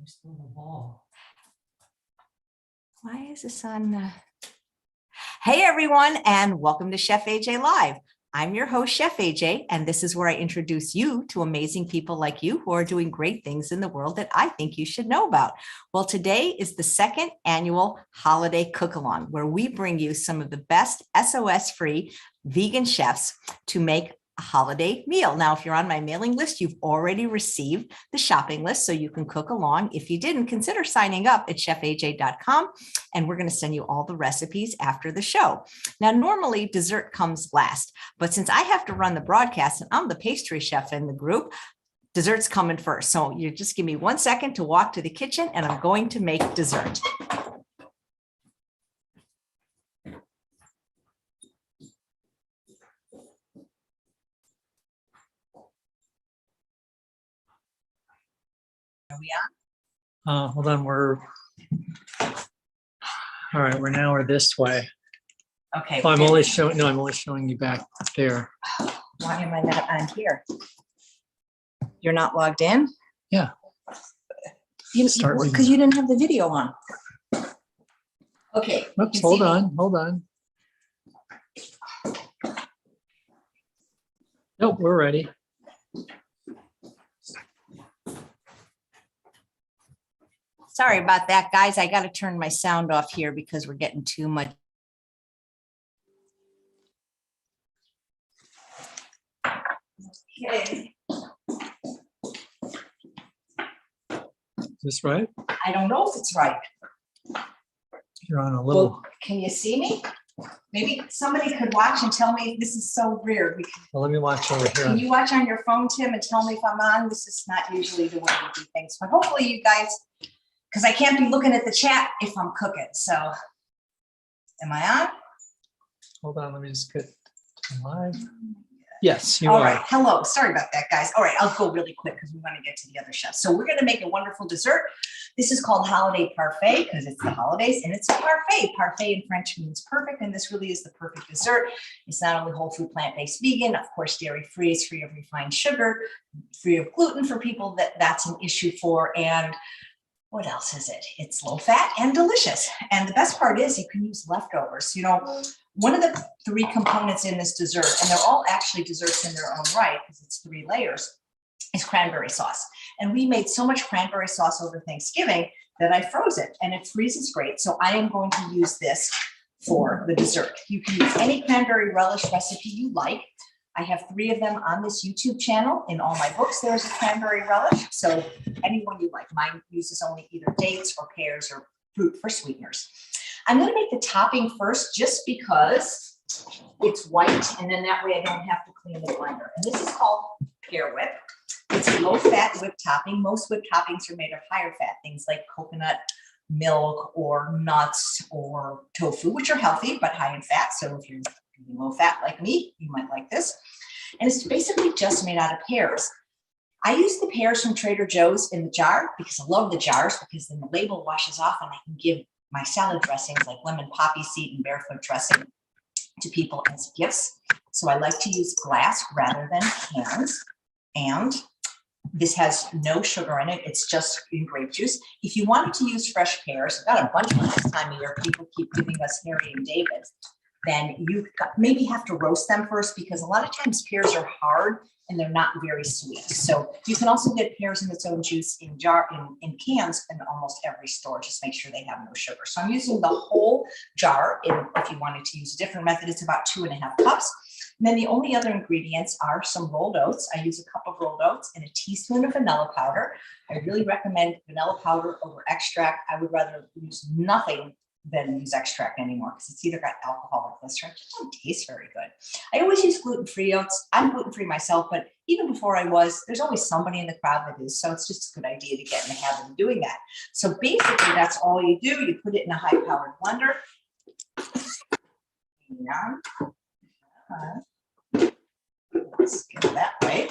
There's the little ball. Why is this on? Hey, everyone, and welcome to Chef AJ Live. I'm your host, Chef AJ, and this is where I introduce you to amazing people like you who are doing great things in the world that I think you should know about. Well, today is the second annual holiday cook-along, where we bring you some of the best SOS-free vegan chefs to make a holiday meal. Now, if you're on my mailing list, you've already received the shopping list, so you can cook along. If you didn't, consider signing up at chefaj.com, and we're going to send you all the recipes after the show. Now, normally dessert comes last, but since I have to run the broadcast and I'm the pastry chef in the group, dessert's coming first. So you just give me 1 second to walk to the kitchen, and I'm going to make dessert. Are we on? Hold on, all right, we're this way. Okay. Oh, I'm only showing you back there. Why am I not on here? You're not logged in? Yeah. Because you didn't have the video on. Okay. Oops, hold on. Nope, we're ready. Sorry about that, guys. I got to turn my sound off here because we're getting too much. Okay. Is this right? I don't know if it's right. You're on a little. Well, can you see me? Maybe somebody could watch and tell me. This is so weird. Well, let me watch over here. Can you watch on your phone, Tim, and tell me if I'm on? This is not usually the way we do things, but hopefully you guys, because I can't be looking at the chat if I'm cooking. So am I on? Hold on, let me just get live. Yes, you All are. right. Hello. Sorry about that, guys. All right. I'll go really quick because we want to get to the other chefs. So we're going to make a wonderful dessert. This is called holiday parfait because it's the holidays and it's a parfait. Parfait in French means perfect, and this really is the perfect dessert. It's not only whole food, plant-based, vegan, of course, dairy-free, it's free of refined sugar, free of gluten for people that's an issue for, and what else is it? It's low fat and delicious. And the best part is you can use leftovers. You know, one of the 3 components in this dessert, and they're all actually desserts in their own right because it's 3 layers, is cranberry sauce. And we made so much cranberry sauce over Thanksgiving that I froze it, and it freezes great. So I am going to use this for the dessert. You can use any cranberry relish recipe you like. I have 3 of them on this YouTube channel. In all my books, there's a cranberry relish. So anyone you like. Mine uses only either dates or pears or fruit for sweeteners. I'm going to make the topping first just because it's white, and then that way I don't have to clean the blender. And this is called pear whip. It's a low-fat whipped topping. Most whipped toppings are made of higher fat, things like coconut milk or nuts or tofu, which are healthy but high in fat. So if you're eating low fat like me, you might like this. And it's basically just made out of pears. I use the pears from Trader Joe's in the jar because I love the jars, because then the label washes off and I can give my salad dressings like lemon poppy seed and barefoot dressing to people as gifts. So I like to use glass rather than cans. And this has no sugar in it. It's just green grape juice. If you wanted to use fresh pears, I've got a bunch of them this time of year. People keep giving us Harry and David. Then you maybe have to roast them first, because a lot of times pears are hard and they're not very sweet. So you can also get pears in its own juice in cans in almost every store. Just make sure they have no sugar. So I'm using the whole jar. If you wanted to use a different method, it's about 2.5 cups. And then the only other ingredients are some rolled oats. I use a cup of rolled oats and a teaspoon of vanilla powder. I really recommend vanilla powder over extract. I would rather use nothing than use extract anymore, because it's either got alcohol or glycerin. It just don't taste very good. I always use gluten-free oats. I'm gluten-free myself, but even before I was, there's always somebody in the crowd that is. So it's just a good idea to get in the habit of doing that. So basically that's all you do. You put it in a high-powered blender. Let's get it that way.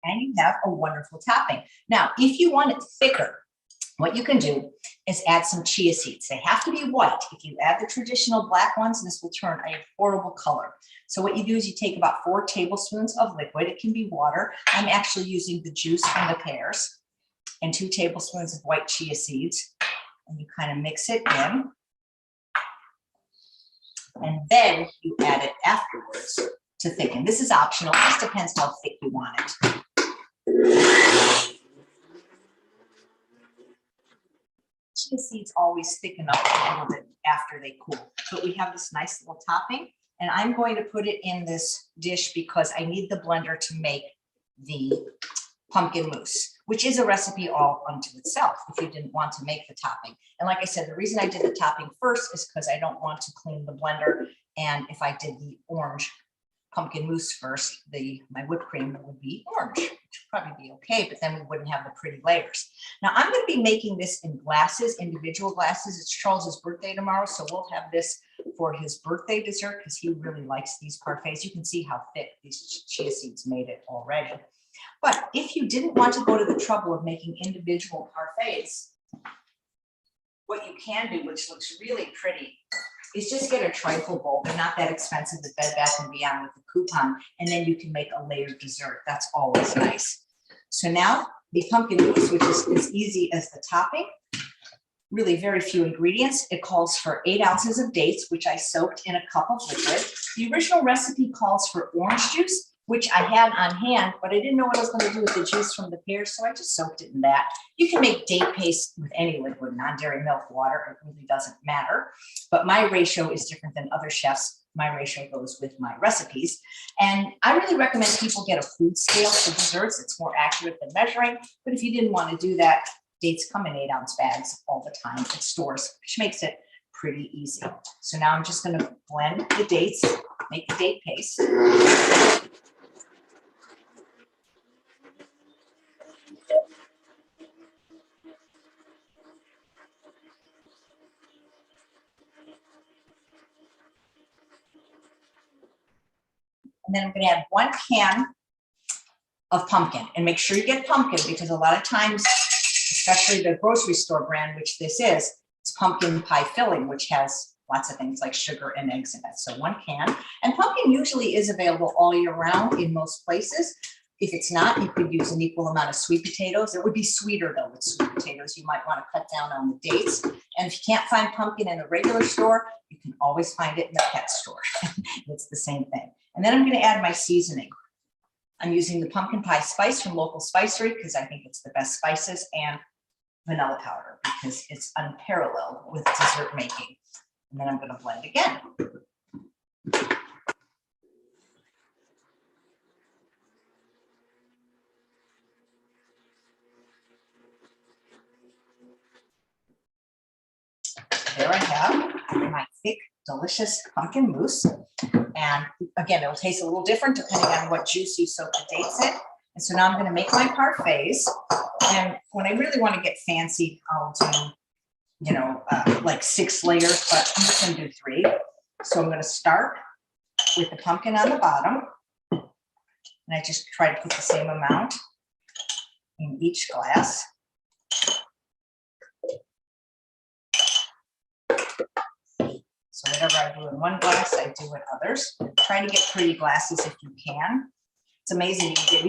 And you have a wonderful topping. Now, if you want it thicker, what you can do is add some chia seeds. They have to be white. If you add the traditional black ones, this will turn a horrible color. So what you do is you take about 4 tablespoons of liquid. It can be water. I'm actually using the juice from the pears, and 2 tablespoons of white chia seeds. And you kind of mix it in. And then you add it afterwards to thicken. This is optional. It just depends how thick you want it. Chia seeds always thicken up a little bit after they cool. But we have this nice little topping. And I'm going to put it in this dish because I need the blender to make the pumpkin mousse, which is a recipe all unto itself if you didn't want to make the topping. And like I said, the reason I did the topping first is because I don't want to clean the blender. And if I did the orange pumpkin mousse first, my whipped cream would be orange, which would probably be okay, but then we wouldn't have the pretty layers. Now I'm going to be making this in glasses, individual glasses. It's Charles's birthday tomorrow, so we'll have this for his birthday dessert because he really likes these parfaits. You can see how thick these chia seeds made it already. But if you didn't want to go to the trouble of making individual parfaits, what you can do, which looks really pretty, is just get a trifle bowl. They're not that expensive at Bed Bath & Beyond with the coupon, and then you can make a layered dessert. That's always nice. So now the pumpkin mousse, which is as easy as the topping, really very few ingredients. It calls for 8 ounces of dates, which I soaked in a cup of liquid. The original recipe calls for orange juice, which I had on hand, but I didn't know what I was going to do with the juice from the pears, so I just soaked it in that. You can make date paste with any liquid, non-dairy milk, water, it really doesn't matter. But my ratio is different than other chefs. My ratio goes with my recipes. And I really recommend people get a food scale for desserts. It's more accurate than measuring. But if you didn't want to do that, dates come in 8-ounce bags all the time at stores, which makes it pretty easy. So now I'm just going to blend the dates, make the date paste. And then I'm going to add 1 can of pumpkin, and make sure you get pumpkin because a lot of times, especially the grocery store brand, which this is, it's pumpkin pie filling, which has lots of things like sugar and eggs in it. So 1 can. And pumpkin usually is available all year round in most places. If it's not, you could use an equal amount of sweet potatoes. It would be sweeter though with sweet potatoes. You might want to cut down on the dates. And if you can't find pumpkin in a regular store, you can always find it in the pet store. It's the same thing. And then I'm going to add my seasoning. I'm using the pumpkin pie spice from Local Spicery because I think it's the best spices, and vanilla powder because it's unparalleled with dessert making. And then I'm going to blend again. There I have my thick, delicious pumpkin mousse. And again, it'll taste a little different depending on what juice you soak the dates in. And so now I'm going to make my parfaits. And when I really want to get fancy, I'll do, like 6 layers, but I'm just going to do 3. So I'm going to start with the pumpkin on the bottom. And I just try to put the same amount in each glass. So whatever I do in one glass, I do in others. Try to get pretty glasses if you can. It's amazing you can get,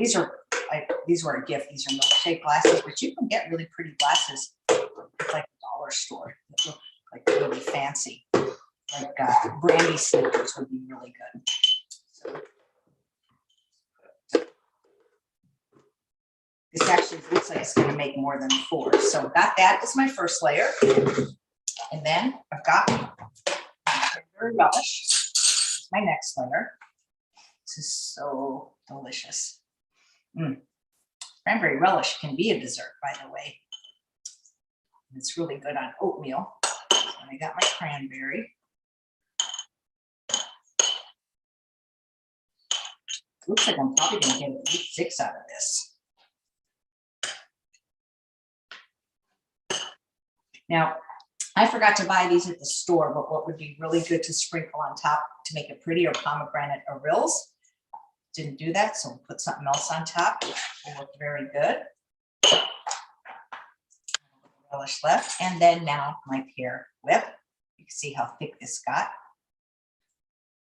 these were a gift. These are milkshake glasses, but you can get really pretty glasses like a dollar store that look like really fancy. Like brandy slippers would be really good. So, this actually looks like it's going to make more than 4. So got that as my first layer. And then I've got Cranberry Relish, my next layer. This is so delicious. Cranberry Relish can be a dessert, by the way. It's really good on oatmeal. So I got my cranberry. Looks like I'm probably going to get at least 6 out of this. Now, I forgot to buy these at the store, but what would be really good to sprinkle on top to make it pretty are pomegranate orills. Didn't do that, so we'll put something else on top, which will look very good. relish left. And then now my pear whip. You can see how thick this got.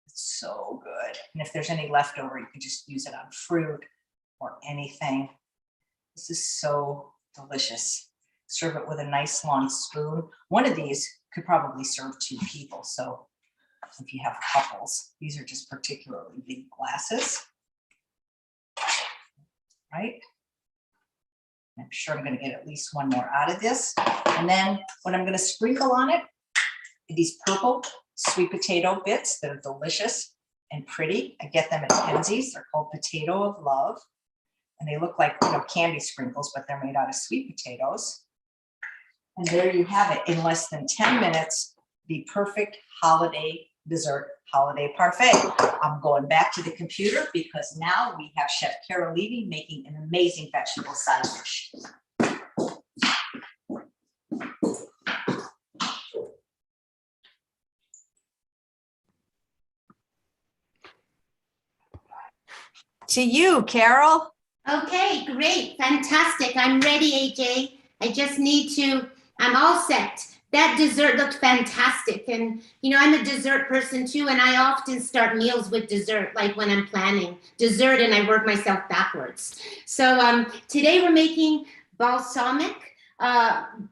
It's so good. And if there's any leftover, you can just use it on fruit or anything. This is so delicious. Serve it with a nice long spoon. One of these could probably serve 2 people. So if you have couples, these are just particularly big glasses, right? I'm sure I'm going to get at least one more out of this. And then what I'm going to sprinkle on it, these purple sweet potato bits that are delicious and pretty. I get them at Kenzie's. They're called potato of love. And they look like, candy sprinkles, but they're made out of sweet potatoes. And there you have it. In less than 10 minutes, the perfect holiday dessert, holiday parfait. I'm going back to the computer because now we have Chef Carole Levy making an amazing vegetable side dish. To you, Carole. Okay, great, fantastic. I'm ready, AJ. I just need to, I'm all set. That dessert looked fantastic. And, I'm a dessert person too. And I often start meals with dessert, like when I'm planning dessert and I work myself backwards. So today we're making balsamic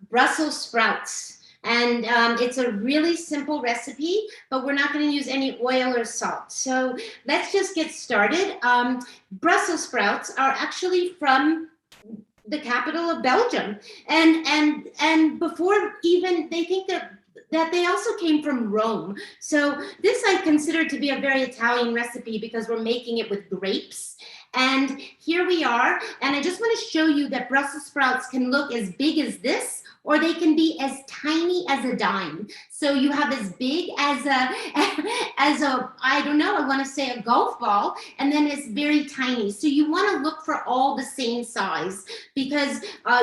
Brussels sprouts. And it's a really simple recipe, but we're not going to use any oil or salt. So let's just get started. Brussels sprouts are actually from the capital of Belgium. And before even, they think that they also came from Rome. So this I consider to be a very Italian recipe because we're making it with grapes. And here we are. And I just want to show you that Brussels sprouts can look as big as this, or they can be as tiny as a dime. So you have as big as a, I don't know, I want to say a golf ball, and then it's very tiny. So you want to look for all the same size because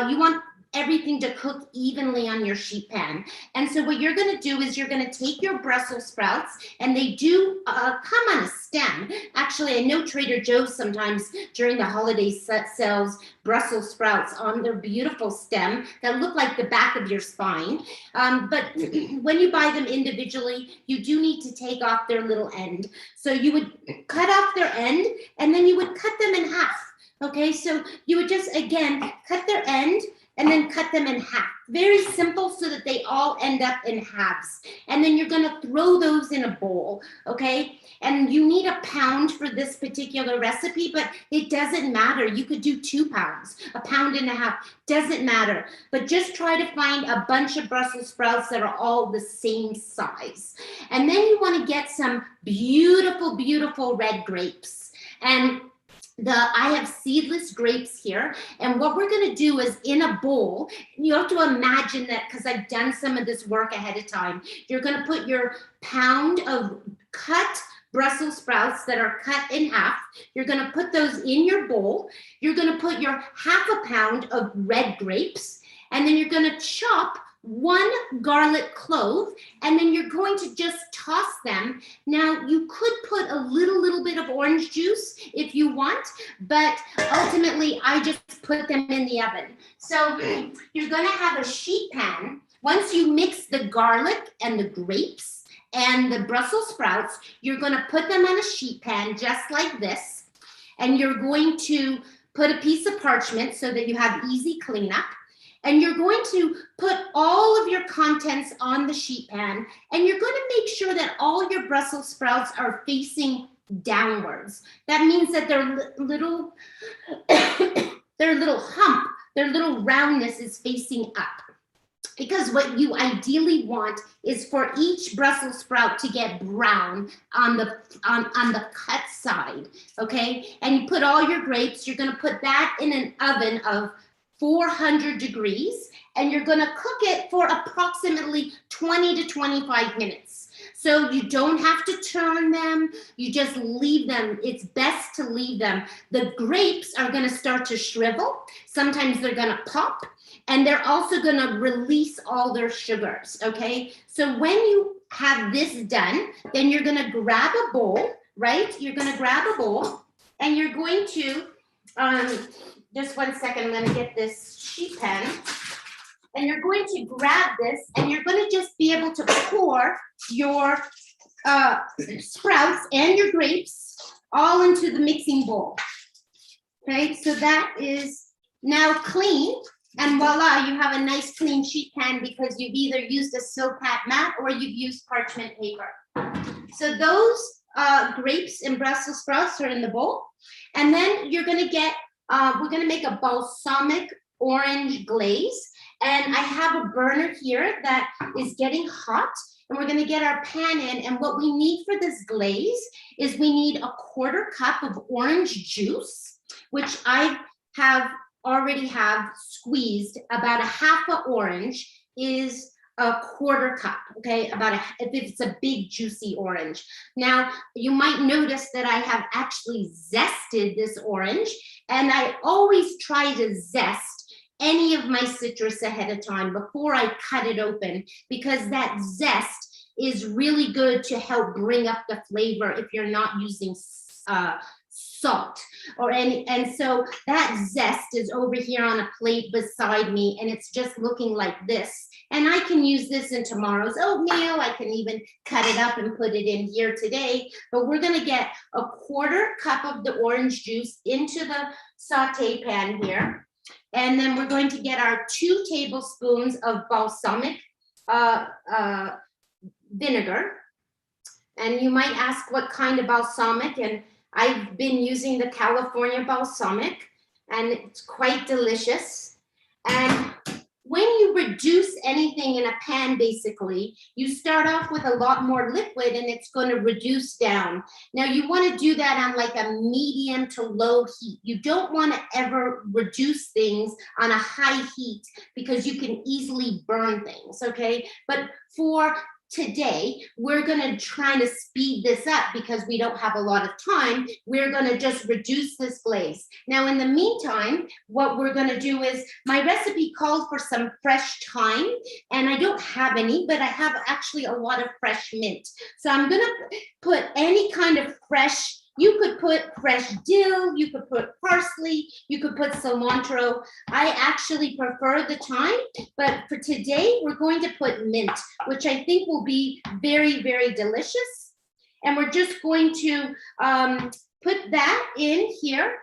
you want everything to cook evenly on your sheet pan. And so what you're going to do is you're going to take your Brussels sprouts, and they do come on a stem. Actually, I know Trader Joe's sometimes during the holiday sells Brussels sprouts on their beautiful stem that look like the back of your spine. But when you buy them individually, you do need to take off their little end. So you would cut off their end, and then you would cut them in half. Okay, so you would just, again, cut their end, and then cut them in half. Very simple so that they all end up in halves. And then you're gonna throw those in a bowl, okay? And you need a pound for this particular recipe, but it doesn't matter. You could do 2 pounds, 1.5 pounds, doesn't matter. But just try to find a bunch of Brussels sprouts that are all the same size. And then you wanna get some beautiful, beautiful red grapes. And I have seedless grapes here, and what we're going to do is in a bowl, you have to imagine that because I've done some of this work ahead of time, you're going to put your pound of cut Brussels sprouts that are cut in half. You're going to put those in your bowl. You're going to put your 1/2 pound of red grapes, and then you're going to chop 1 garlic clove, and then you're going to just toss them. Now, you could put a little bit of orange juice if you want, but ultimately, I just put them in the oven. So you're going to have a sheet pan. Once you mix the garlic and the grapes and the Brussels sprouts, you're going to put them on a sheet pan just like this, and you're going to put a piece of parchment so that you have easy cleanup. And you're going to put all of your contents on the sheet pan, and you're going to make sure that all your Brussels sprouts are facing downwards. That means that their little hump, their little roundness is facing up. Because what you ideally want is for each Brussels sprout to get brown on the cut side, okay? And you put all your grapes, you're going to put that in an oven of 400 degrees, and you're going to cook it for approximately 20 to 25 minutes. So you don't have to turn them, you just leave them. It's best to leave them. The grapes are going to start to shrivel. Sometimes they're going to pop, and they're also going to release all their sugars, okay? So when you have this done, then you're going to grab a bowl, right? You're going to grab a bowl, and you're going to, just 1 second, I'm going to get this sheet pan. and you're going to grab this and you're going to just be able to pour your sprouts and your grapes all into the mixing bowl. Okay, so that is now clean, and voila, you have a nice clean sheet pan because you've either used a Silpat mat or you've used parchment paper. So those grapes and Brussels sprouts are in the bowl, and then you're gonna get, we're gonna make a balsamic orange glaze, and I have a burner here that is getting hot, and we're gonna get our pan in, and what we need for this glaze is we need a 1/4 cup of orange juice, which I already have squeezed. About a 1/2 orange is a 1/4 cup, okay? If it's a big juicy orange. Now, you might notice that I have actually zested this orange, and I always try to zest any of my citrus ahead of time before I cut it open, because that zest is really good to help bring up the flavor if you're not using salt or any, and so that zest is over here on a plate beside me, and it's just looking like this. And I can use this in tomorrow's oatmeal. I can even cut it up and put it in here today, but we're gonna get a 1/4 cup of the orange juice into the saute pan here. And then we're going to get our 2 tablespoons of balsamic vinegar. And you might ask what kind of balsamic, and I've been using the California balsamic, and it's quite delicious. And when you reduce anything in a pan, basically, you start off with a lot more liquid and it's going to reduce down. Now you want to do that on like a medium to low heat. You don't want to ever reduce things on a high heat because you can easily burn things, okay? But for today, we're going to try to speed this up because we don't have a lot of time. We're going to just reduce this glaze. Now, in the meantime, what we're going to do is, my recipe calls for some fresh thyme, and I don't have any, but I have actually a lot of fresh mint. So I'm going to put any kind of fresh. You could put fresh dill, you could put parsley, you could put cilantro. I actually prefer the thyme, but for today, we're going to put mint, which I think will be very, very delicious. And we're just going to put that in here.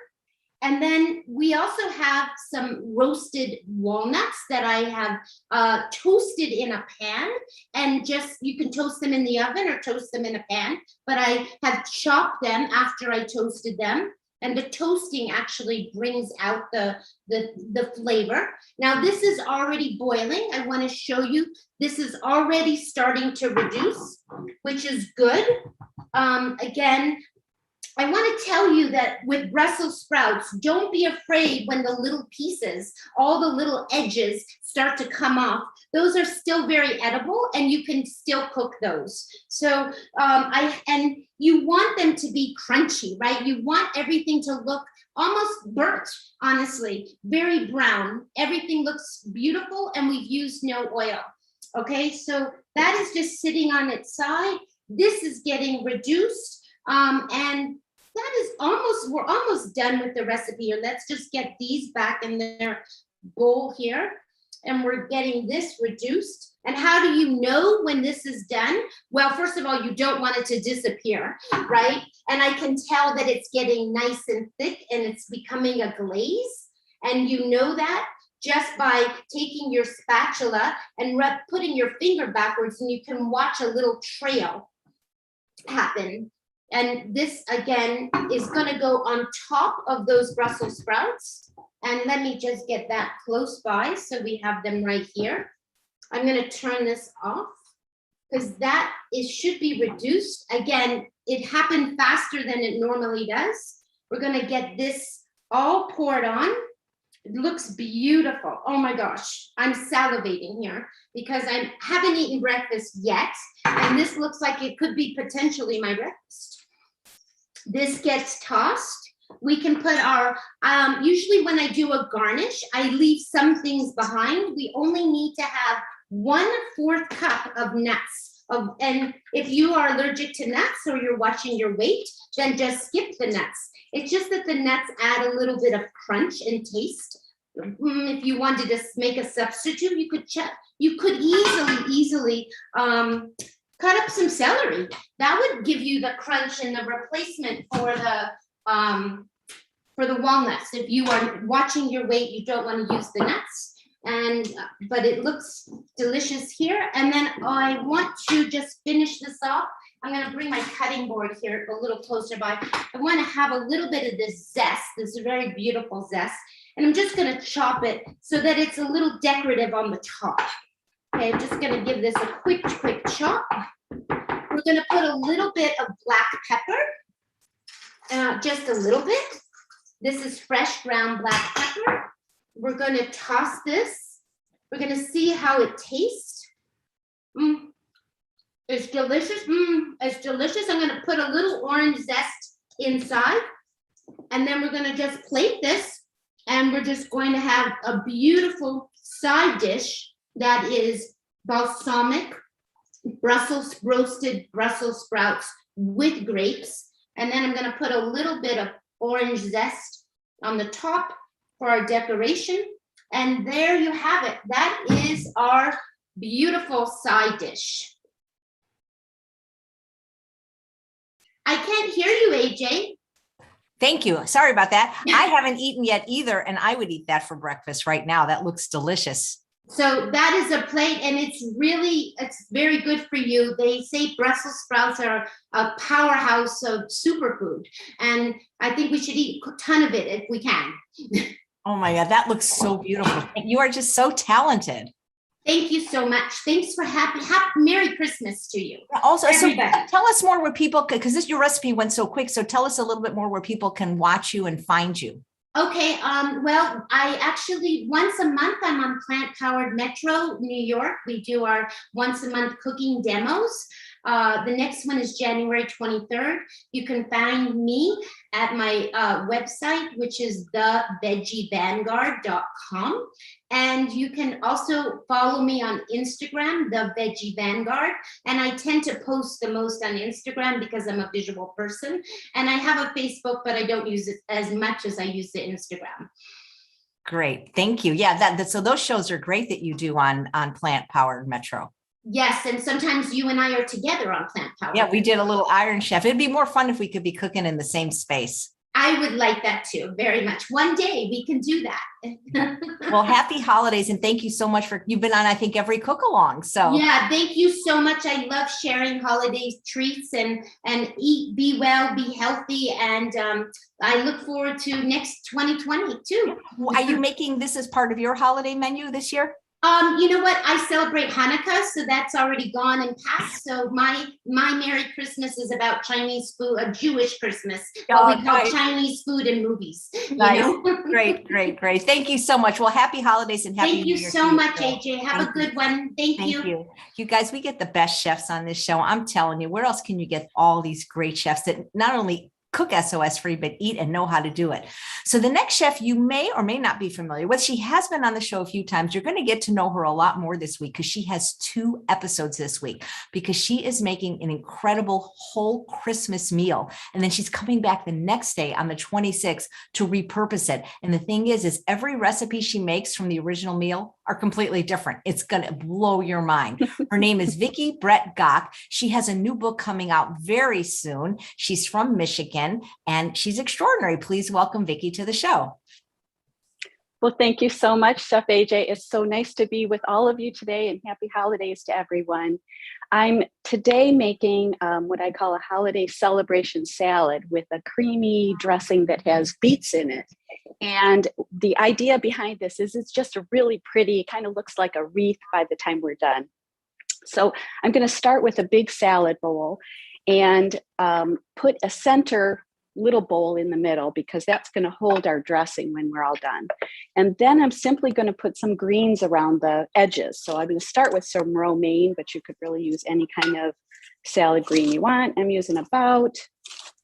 And then we also have some roasted walnuts that I have toasted in a pan, and just, you can toast them in the oven or toast them in a pan, but I have chopped them after I toasted them. And the toasting actually brings out the flavor. Now this is already boiling. I want to show you, this is already starting to reduce, which is good. Again, I want to tell you that with Brussels sprouts, don't be afraid when the little pieces, all the little edges start to come off. Those are still very edible, and you can still cook those. So, and you want them to be crunchy, right? You want everything to look almost burnt, honestly, very brown. Everything looks beautiful, and we've used no oil. Okay, so that is just sitting on its side. This is getting reduced, and that is almost, we're almost done with the recipe. And let's just get these back in their bowl here. And we're getting this reduced. And how do you know when this is done? Well, first of all, you don't want it to disappear, right? And I can tell that it's getting nice and thick and it's becoming a glaze. And you know that just by taking your spatula and putting your finger backwards, and you can watch a little trail happen. And this, again, is going to go on top of those Brussels sprouts. And let me just get that close by so we have them right here. I'm going to turn this off because that should be reduced. Again, it happened faster than it normally does. We're going to get this all poured on. It looks beautiful. Oh my gosh, I'm salivating here because I haven't eaten breakfast yet. And this looks like it could be potentially my breakfast. This gets tossed. We can put our, usually when I do a garnish, I leave some things behind. We only need to have 1/4 cup of nuts. And if you are allergic to nuts or you're watching your weight, then just skip the nuts. It's just that the nuts add a little bit of crunch and taste. if you wanted to make a substitute, you could easily cut up some celery. That would give you the crunch and the replacement for the walnuts. If you are watching your weight, you don't want to use the nuts. But it looks delicious here. And then I want to just finish this off. I'm going to bring my cutting board here a little closer by. I want to have a little bit of this zest, this very beautiful zest. And I'm just going to chop it so that it's a little decorative on the top. Okay, I'm just going to give this a quick chop. We're going to put a little bit of black pepper, just a little bit. This is fresh ground black pepper. We're going to toss this. We're going to see how it tastes. It's delicious. It's delicious. I'm going to put a little orange zest inside. And then we're going to just plate this. And we're just going to have a beautiful side dish that is balsamic, roasted Brussels sprouts with grapes. And then I'm going to put a little bit of orange zest on the top for our decoration. And there you have it. That is our beautiful side dish. I can't hear you, AJ. Thank you. Sorry about that. I haven't eaten yet either, and I would eat that for breakfast right now. That looks delicious. So that is a plate, and it's very good for you. They say Brussels sprouts are a powerhouse of superfood, and I think we should eat a ton of it if we can. Oh my God, that looks so beautiful. You are just so talented. Thank you so much. Thanks for happy Merry Christmas to you. Also, everybody. So tell us more where people, because your recipe went so quick. So tell us a little bit more where people can watch you and find you. Okay, well, I actually, once a month, I'm on Plant Powered Metro, New York. We do our once a month cooking demos. The next one is January 23rd. You can find me at my website, which is theveggievangard.com. And you can also follow me on Instagram, The Veggie Vanguard. And I tend to post the most on Instagram because I'm a visual person. And I have a Facebook, but I don't use it as much as I use the Instagram. Great. Thank you. Yeah, so those shows are great that you do on Plant Powered Metro. Yes, and sometimes you and I are together on Plant Powered. Yeah, we did a little Iron Chef. It'd be more fun if we could be cooking in the same space. I would like that too, very much. One day we can do that. Well, happy holidays, and thank you so much you've been on, I think, every cook along. So yeah, thank you so much. I love sharing holiday treats and eat, be well, be healthy, and I look forward to next 2020 too. Are you making this as part of your holiday menu this year? You know what? I celebrate Hanukkah, so that's already gone and passed. So my Merry Christmas is about Chinese food, a Jewish Christmas, what we call Chinese food and movies. Nice. You know? Great. Thank you so much. Well, happy holidays and happy New Year. Thank you so much, AJ. Have a good one. Thank you. You guys, we get the best chefs on this show. I'm telling you, where else can you get all these great chefs that not only cook SOS-free, but eat and know how to do it. So the next chef you may or may not be familiar with, she has been on the show a few times. You're going to get to know her a lot more this week because she has 2 episodes this week because she is making an incredible whole Christmas meal. And then she's coming back the next day on the 26th to repurpose it. And the thing is every recipe she makes from the original meal are completely different. It's going to blow your mind. Her name is Vicki Brett Gock. She has a new book coming out very soon. She's from Michigan and she's extraordinary. Please welcome Vicki to the show. Well, thank you so much, Chef AJ. It's so nice to be with all of you today and happy holidays to everyone. I'm today making what I call a holiday celebration salad with a creamy dressing that has beets in it. And the idea behind this is it's just a really pretty, kind of looks like a wreath by the time we're done. So I'm going to start with a big salad bowl and put a center little bowl in the middle because that's going to hold our dressing when we're all done. And then I'm simply going to put some greens around the edges. So I'm going to start with some romaine, but you could really use any kind of salad green you want. I'm using about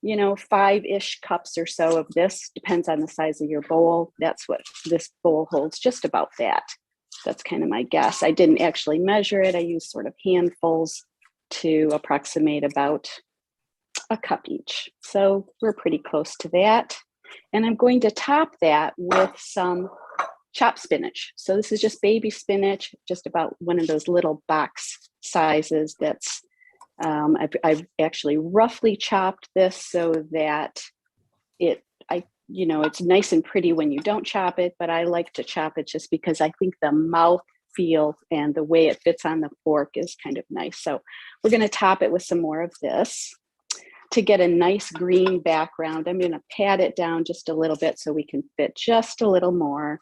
5-ish cups or so of this, depends on the size of your bowl. That's what this bowl holds, just about that. That's kind of my guess. I didn't actually measure it. I used sort of handfuls to approximate about a cup each. So we're pretty close to that. And I'm going to top that with some chopped spinach. So this is just baby spinach, just about one of those little box sizes. That's I've actually roughly chopped this so that it's nice and pretty when you don't chop it, but I like to chop it just because I think the mouth feel and the way it fits on the fork is kind of nice. So we're going to top it with some more of this to get a nice green background. I'm going to pat it down just a little bit so we can fit just a little more.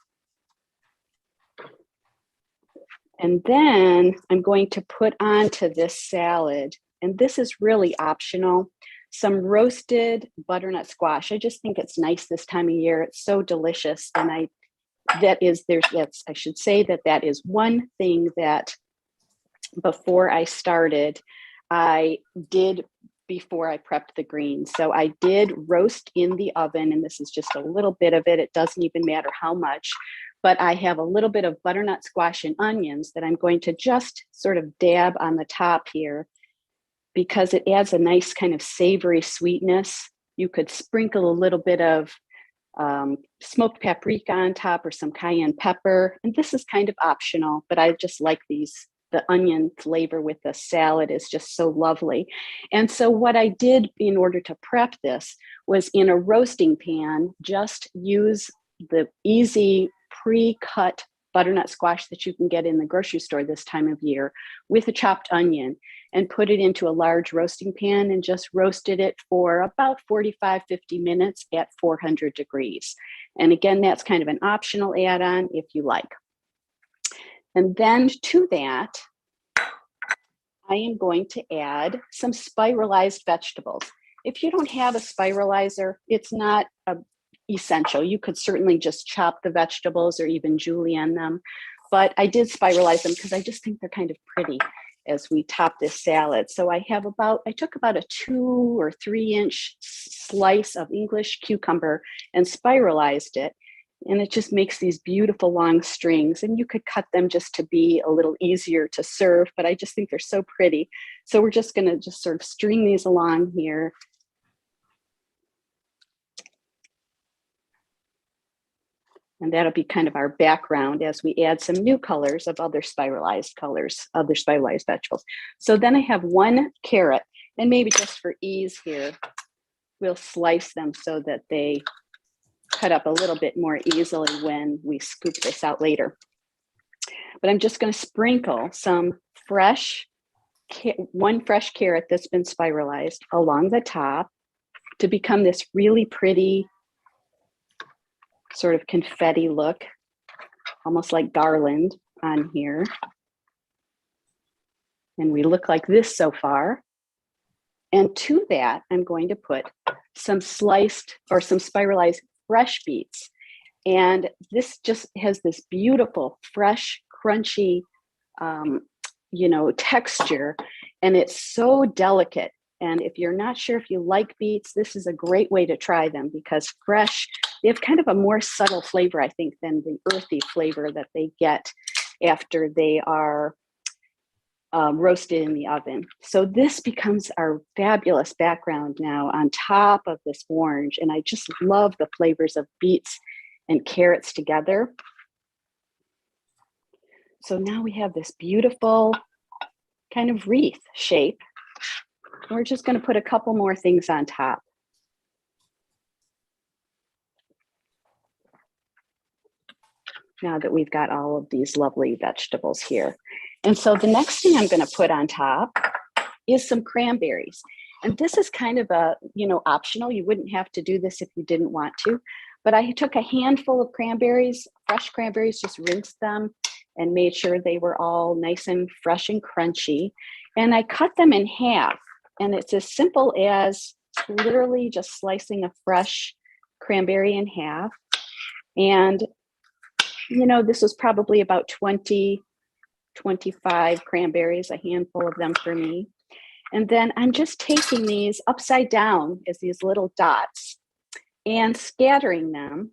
And then I'm going to put onto this salad, and this is really optional, some roasted butternut squash. I just think it's nice this time of year. It's so delicious. And I should say that is one thing that before I started, I did before I prepped the greens. So I did roast in the oven, and this is just a little bit of it. It doesn't even matter how much, but I have a little bit of butternut squash and onions that I'm going to just sort of dab on the top here because it adds a nice kind of savory sweetness. You could sprinkle a little bit of smoked paprika on top or some cayenne pepper. And this is kind of optional, but I just like these. The onion flavor with the salad is just so lovely. And so what I did in order to prep this was in a roasting pan, just use the easy pre-cut butternut squash that you can get in the grocery store this time of year with a chopped onion, and put it into a large roasting pan and just roasted it for about 45, 50 minutes at 400 degrees. And again, that's kind of an optional add-on if you like. And then to that, I am going to add some spiralized vegetables. If you don't have a spiralizer, it's not essential. You could certainly just chop the vegetables or even julienne them, but I did spiralize them because I just think they're kind of pretty as we top this salad. So I took about a 2 or 3 inch slice of English cucumber and spiralized it. And it just makes these beautiful long strings, and you could cut them just to be a little easier to serve, but I just think they're so pretty. So we're just going to just sort of string these along here. And that'll be kind of our background as we add some new colors of other spiralized vegetables. So then I have 1 carrot, and maybe just for ease here, we'll slice them so that they cut up a little bit more easily when we scoop this out later. But I'm just going to sprinkle some 1 fresh carrot that's been spiralized along the top to become this really pretty sort of confetti look, almost like garland on here. And we look like this so far. And to that, I'm going to put some sliced or some spiralized fresh beets. And this just has this beautiful, fresh, crunchy, texture. And it's so delicate. And if you're not sure if you like beets, this is a great way to try them because fresh, they have kind of a more subtle flavor, I think, than the earthy flavor that they get after they are roasted in the oven. So this becomes our fabulous background now on top of this orange. And I just love the flavors of beets and carrots together. So now we have this beautiful kind of wreath shape. We're just going to put a couple more things on top. Now that we've got all of these lovely vegetables here. And so the next thing I'm going to put on top is some cranberries. And this is kind of a, optional. You wouldn't have to do this if you didn't want to. But I took a handful of cranberries, fresh cranberries, just rinsed them and made sure they were all nice and fresh and crunchy. And I cut them in half. And it's as simple as literally just slicing a fresh cranberry in half. And, this was probably about 20, 25 cranberries, a handful of them for me. And then I'm just taking these upside down as these little dots and scattering them.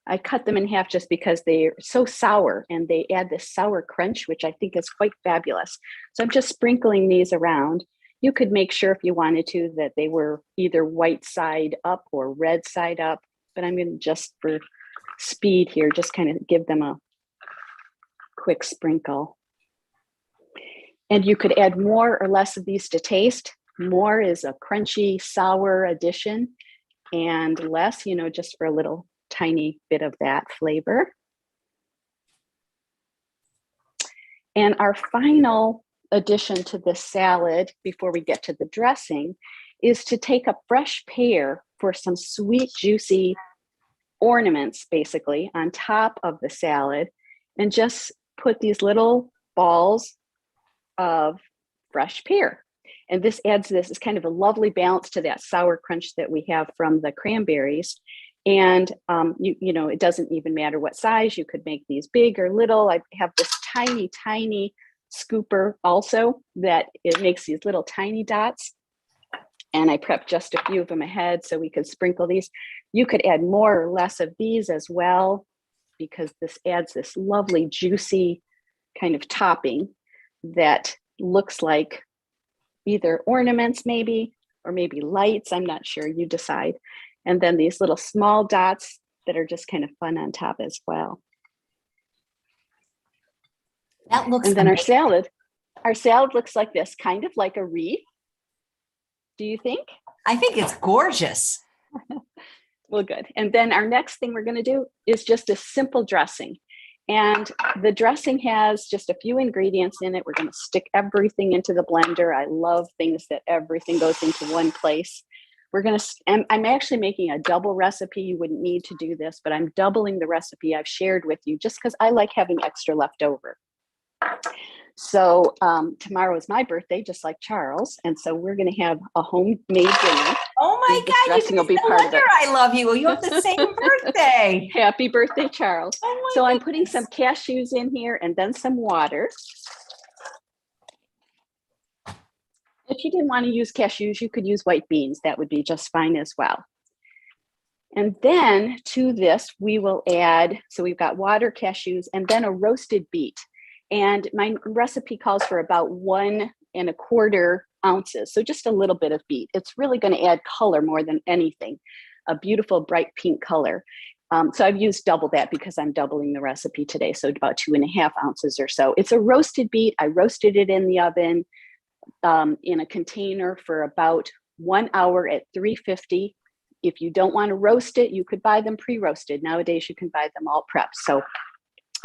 I cut them in half just because they're so sour and they add this sour crunch, which I think is quite fabulous. So I'm just sprinkling these around. You could make sure if you wanted to that they were either white side up or red side up, but I'm going to just for speed here, just kind of give them a quick sprinkle. And you could add more or less of these to taste. More is a crunchy, sour addition, and less, just for a little tiny bit of that flavor. And our final addition to this salad, before we get to the dressing, is to take a fresh pear for some sweet, juicy ornaments, basically, on top of the salad, and just put these little balls of fresh pear. And this adds it's kind of a lovely balance to that sour crunch that we have from the cranberries. And it doesn't even matter what size. You could make these big or little. I have this tiny, tiny scooper also that it makes these little tiny dots. And I prepped just a few of them ahead so we could sprinkle these. You could add more or less of these as well, because this adds this lovely, juicy kind of topping that looks like either ornaments maybe, or maybe lights. I'm not sure, you decide. And then these little small dots that are just kind of fun on top as well. That looks And then amazing. our salad looks like this, kind of like a wreath. Do you think? I think it's gorgeous. Well, good. And then our next thing we're going to do is just a simple dressing. And the dressing has just a few ingredients in it. We're going to stick everything into the blender. I love things that everything goes into one place. I'm actually making a double recipe. You wouldn't need to do this, but I'm doubling the recipe I've shared with you just because I like having extra left over. So tomorrow is my birthday, just like Charles. And so we're going to have a homemade dinner. Oh my This God, dressing you will be no part of wonder it. I love you. You have the same birthday. Happy birthday, Charles. Oh my So I'm putting goodness. some cashews in here and then some water. If you didn't want to use cashews, you could use white beans. That would be just fine as well. And then to this, we will add, so we've got water, cashews, and then a roasted beet. And my recipe calls for about 1 1/4 ounces. So just a little bit of beet. It's really going to add color more than anything, a beautiful bright pink color. So I've used double that because I'm doubling the recipe today. So about 2.5 ounces or so. It's a roasted beet. I roasted it in the oven in a container for about 1 hour at 350. If you don't want to roast it, you could buy them pre-roasted. Nowadays, you can buy them all prepped. So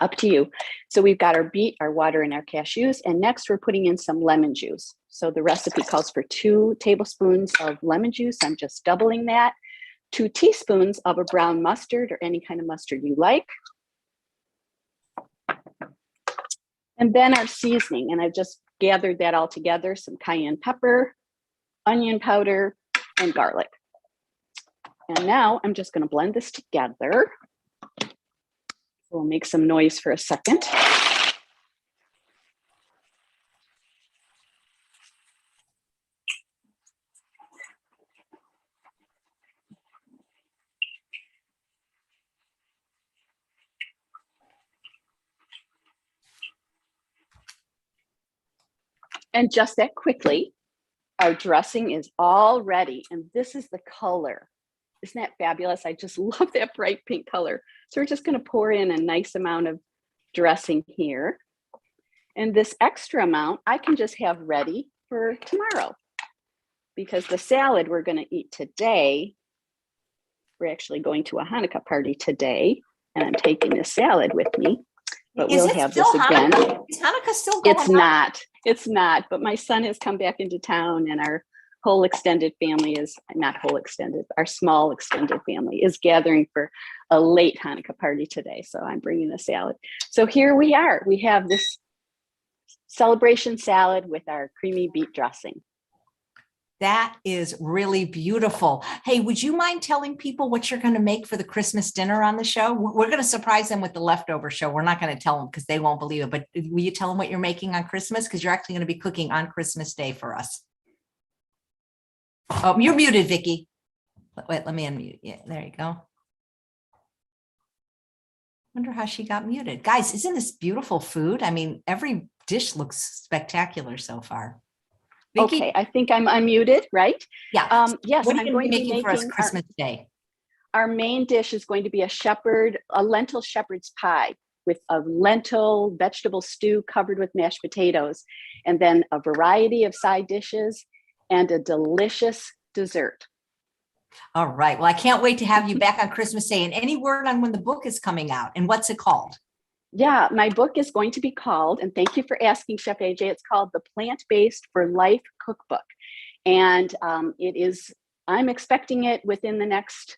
up to you. So we've got our beet, our water, and our cashews. And next we're putting in some lemon juice. So the recipe calls for 2 tablespoons of lemon juice. I'm just doubling that. 2 teaspoons of a brown mustard or any kind of mustard you like. And then our seasoning. And I've just gathered that all together. Some cayenne pepper, onion powder, and garlic. And now I'm just going to blend this together. We'll make some noise for a second. And just that quickly, our dressing is all ready. And this is the color. Isn't that fabulous? I just love that bright pink color. So we're just going to pour in a nice amount of dressing here. And this extra amount, I can just have ready for tomorrow. Because the salad we're going to eat today, we're actually going to a Hanukkah party today. And I'm taking this salad with me. But Is we'll it have still this again. Hanukkah? Is Hanukkah still going on? It's not. But my son has come back into town and our whole extended family is, not whole extended, our small extended family is gathering for a late Hanukkah party today. So I'm bringing the salad. So here we are. We have this celebration salad with our creamy beet dressing. That is really beautiful. Hey, would you mind telling people what you're going to make for the Christmas dinner on the show? We're going to surprise them with the leftover show. We're not going to tell them because they won't believe it. But will you tell them what you're making on Christmas? Because you're actually going to be cooking on Christmas Day for us. Oh, you're muted, Vicki. Wait, let me unmute. Yeah, there you go. Wonder how she got muted. Guys, isn't this beautiful food? I mean, every dish looks spectacular so far. Vicki? Okay, I think I'm unmuted, right? Yeah. Yes, What are I'm you going to be making for us making Christmas Day? our main dish is going to be a lentil shepherd's pie with a lentil vegetable stew covered with mashed potatoes, and then a variety of side dishes and a delicious dessert. All right. Well, I can't wait to have you back on Christmas Day. And any word on when the book is coming out and what's it called? Yeah, my book is going to be called, and thank you for asking, Chef AJ, it's called The Plant-Based for Life Cookbook. And I'm expecting it within the next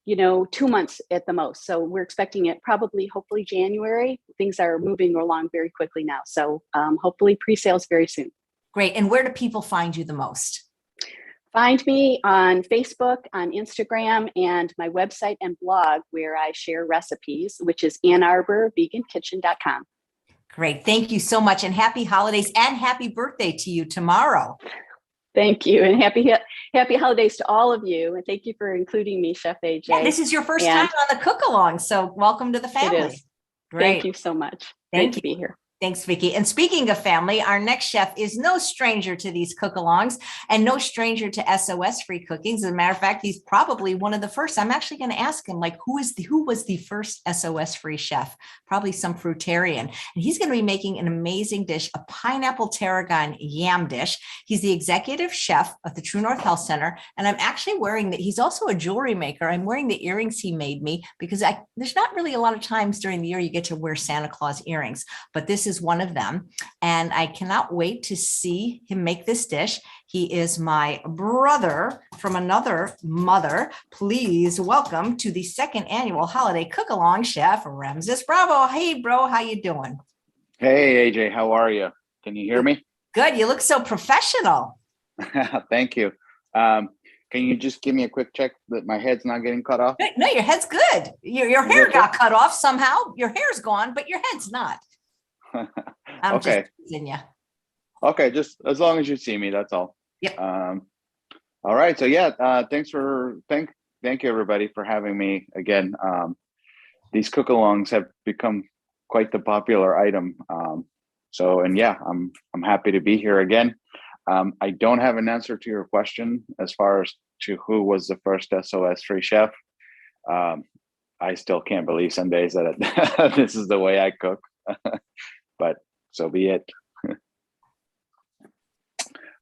2 months at the most. So we're expecting it hopefully January. Things are moving along very quickly now. So hopefully pre-sales very soon. Great. And where do people find you the most? Find me on Facebook, on Instagram, and my website and blog where I share recipes, which is AnnArborVeganKitchen.com. Great. Thank you so much. And happy holidays and happy birthday to you tomorrow. Thank you. And happy holidays to all of you. And thank you for including me, Chef AJ. Yeah, this is your first time on the cook along. So welcome to the family. It is. Great. Thank you so much. Great to be here. Thanks, Vicki. And speaking of family, our next chef is no stranger to these cook-alongs and no stranger to SOS-Free cookings. As a matter of fact, he's probably one of the first. I'm actually going to ask him, who was the first SOS-Free chef? Probably some fruitarian. And he's going to be making an amazing dish, a pineapple tarragon yam dish. He's the executive chef of the True North Health Center. And I'm actually wearing that. He's also a jewelry maker. I'm wearing the earrings he made me because there's not really a lot of times during the year you get to wear Santa Claus earrings, but this is one of them. And I cannot wait to see him make this dish. He is my brother from another mother. Please welcome to the second annual holiday cook-along, Chef Ramses Bravo. Hey, bro, how you doing? Hey, AJ, how are you? Can you hear me? Good. You look so professional. Thank you. Can you just give me a quick check that my head's not getting cut off? No, your head's good. Your hair got cut off somehow. Your hair's gone, but your head's not. I'm okay. Just teasing you. Okay, just as long as you see me, that's all. Yep. All right. So yeah, thank you everybody for having me again. These cook-alongs have become quite the popular item. I'm happy to be here again. I don't have an answer to your question as far as to who was the first SOS-Free chef. I still can't believe some days that this is the way I cook. But so be it.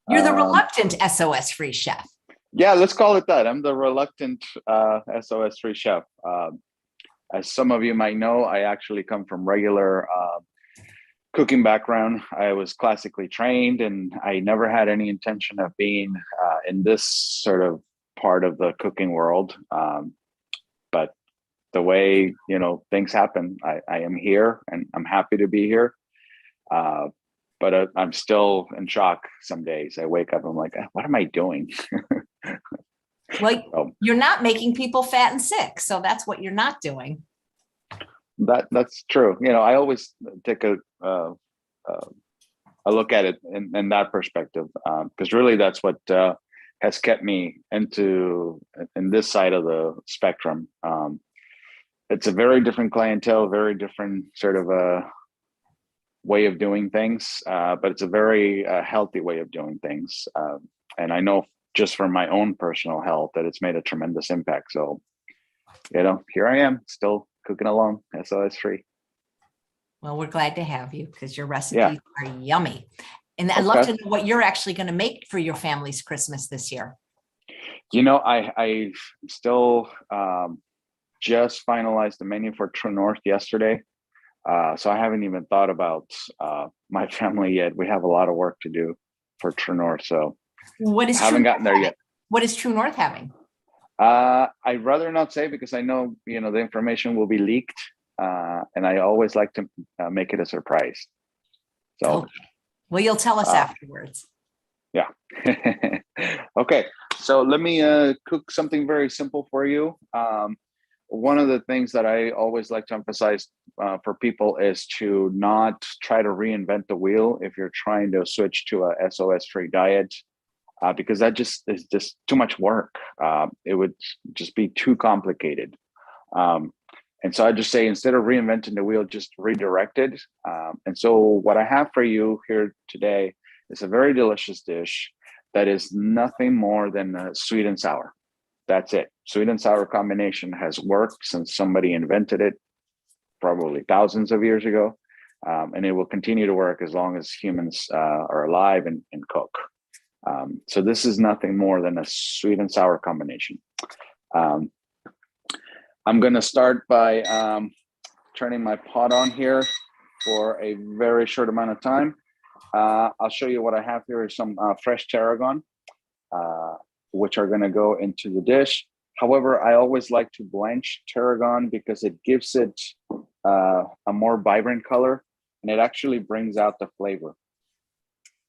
You're the reluctant SOS-Free chef. Yeah, let's call it that. I'm the reluctant SOS-Free chef. As some of you might know, I actually come from regular cooking background. I was classically trained, and I never had any intention of being in this sort of part of the cooking world. But the way things happen, I am here, and I'm happy to be here. But I'm still in shock some days. I wake up, I'm like, what am I doing? Well, you're not making people fat and sick, so that's what you're not doing. That's true. I always take a look at it in that perspective, because really that's what has kept me in this side of the spectrum. It's a very different clientele, very different sort of a way of doing things, but it's a very healthy way of doing things. And I know just from my own personal health that it's made a tremendous impact. So, here I am still cooking along, SOS-Free. Well, we're glad to have you because your recipes are yummy. And I'd love to know what you're actually going to make for your family's Christmas this year. I still just finalized the menu for True North yesterday. So I haven't even thought about my family yet. We have a lot of work to do for True North. So I haven't gotten there yet. What is True North having? I'd rather not say because I know, the information will be leaked. And I always like to make it a surprise. So, okay. Well, you'll tell us afterwards. Yeah. Okay. So let me cook something very simple for you. One of the things that I always like to emphasize for people is to not try to reinvent the wheel if you're trying to switch to a SOS-Free diet, because that is just too much work. It would just be too complicated. And so I just say, instead of reinventing the wheel, just redirect it. And so what I have for you here today is a very delicious dish that is nothing more than sweet and sour. that's it. Sweet and sour combination has worked since somebody invented it, probably thousands of years ago. And it will continue to work as long as humans are alive and cook. So this is nothing more than a sweet and sour combination. I'm going to start by turning my pot on here for a very short amount of time. I'll show you what I have here is some fresh tarragon, which are going to go into the dish. However, I always like to blanch tarragon because it gives it a more vibrant color, and it actually brings out the flavor.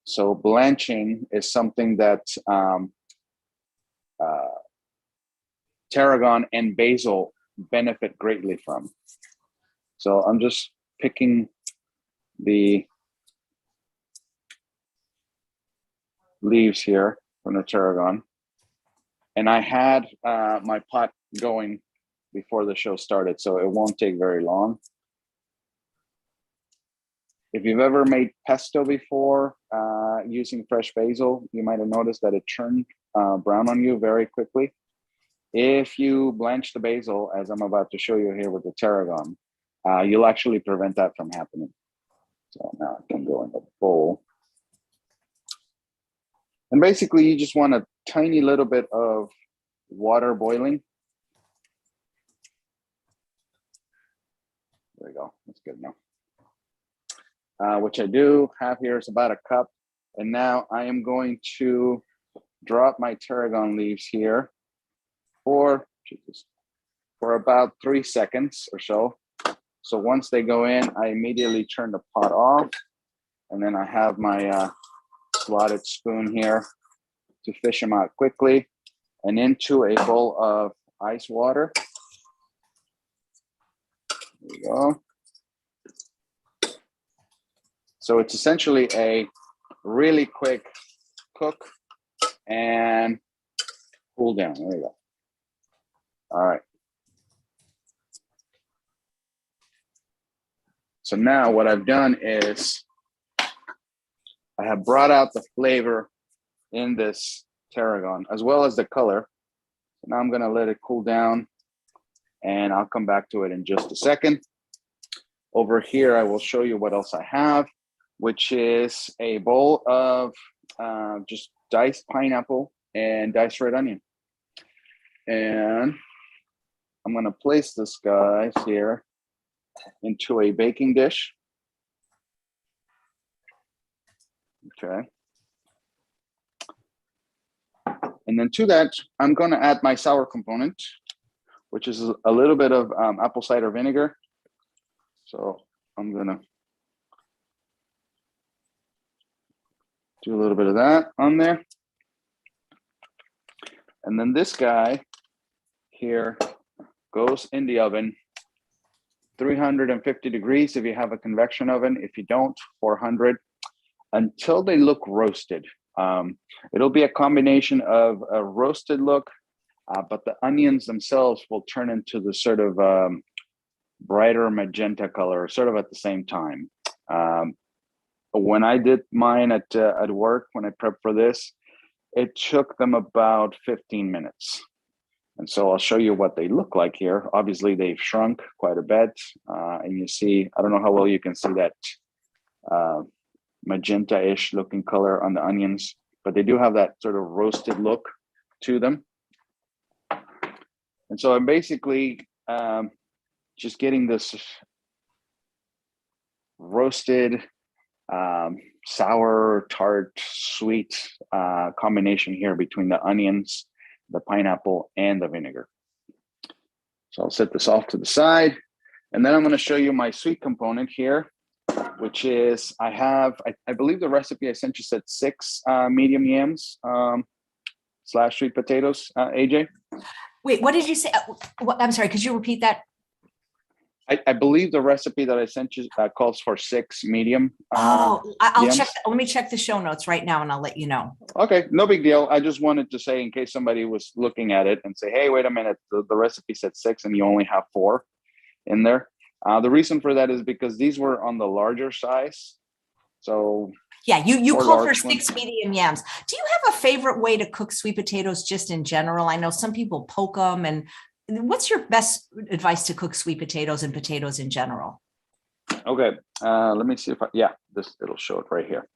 So blanching is something that tarragon and basil benefit greatly from. So I'm just picking the leaves here from the tarragon. And I had my pot going before the show started, so it won't take very long. If you've ever made pesto before using fresh basil, you might have noticed that it turned brown on you very quickly. If you blanch the basil, as I'm about to show you here with the tarragon, you'll actually prevent that from happening. So now I can go in the bowl. And basically, you just want a tiny little bit of water boiling. There we go. That's good enough. Which I do have here is about a cup. And now I am going to drop my tarragon leaves here for about 3 seconds or so. So once they go in, I immediately turn the pot off. And then I have my slotted spoon here to fish them out quickly and into a bowl of ice water. There we go. So it's essentially a really quick cook and cool down. There we go. All right. So now what I've done is I have brought out the flavor in this tarragon as well as the color. So now I'm going to let it cool down and I'll come back to it in just a second. Over here, I will show you what else I have, which is a bowl of just diced pineapple and diced red onion. And I'm going to place this guy here into a baking dish. Okay. And then to that, I'm going to add my sour component, which is a little bit of apple cider vinegar. So I'm going to do a little bit of that on there. And then this guy here goes in the oven, 350 degrees if you have a convection oven. If you don't, 400, until they look roasted. It'll be a combination of a roasted look, but the onions themselves will turn into the sort of brighter magenta color, sort of at the same time. When I did mine at work, when I prepped for this, it took them about 15 minutes. And so I'll show you what they look like here. Obviously, they've shrunk quite a bit. And you see, I don't know how well you can see that magenta-ish looking color on the onions, but they do have that sort of roasted look to them. And so I'm basically just getting this roasted, sour, tart, sweet combination here between the onions, the pineapple, and the vinegar. So I'll set this off to the side. And then I'm going to show you my sweet component here, which is I believe the recipe I sent you said 6 medium yams / sweet potatoes, AJ. Wait, what did you say? I'm sorry, could you repeat that? I believe the recipe that I sent you calls for 6 medium. I'll yams. check. Let me check the show notes right now and I'll let you know. Okay, no big deal. I just wanted to say in case somebody was looking at it and say, hey, wait a minute, the recipe said 6 and you only have 4 in there. The reason for that is because these were on the larger size. So Yeah, you Or call for large ones. 6 medium yams. Do you have a favorite way to cook sweet potatoes just in general? I know some people poke them. And what's your best advice to cook sweet potatoes and potatoes in general? Okay, let me see if it'll show it right here.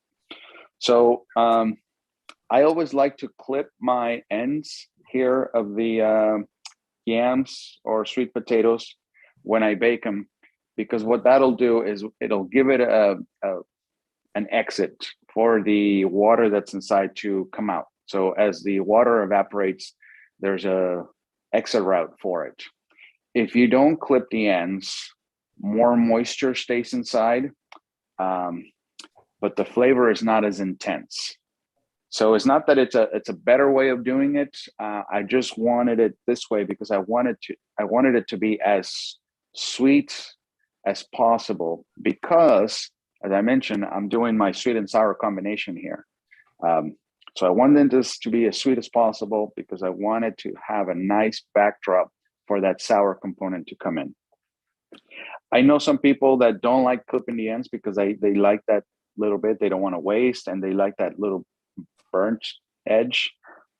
So I always like to clip my ends here of the yams or sweet potatoes when I bake them, because what that'll do is it'll give it an exit for the water that's inside to come out. So as the water evaporates, there's a exit route for it. If you don't clip the ends, more moisture stays inside, but the flavor is not as intense. So it's not that it's a better way of doing it. I just wanted it this way because I wanted it to be as sweet as possible, because as I mentioned, I'm doing my sweet and sour combination here. So I wanted this to be as sweet as possible because I wanted to have a nice backdrop for that sour component to come in. I know some people that don't like clipping the ends because they like that little bit. They don't want to waste, and they like that little burnt edge.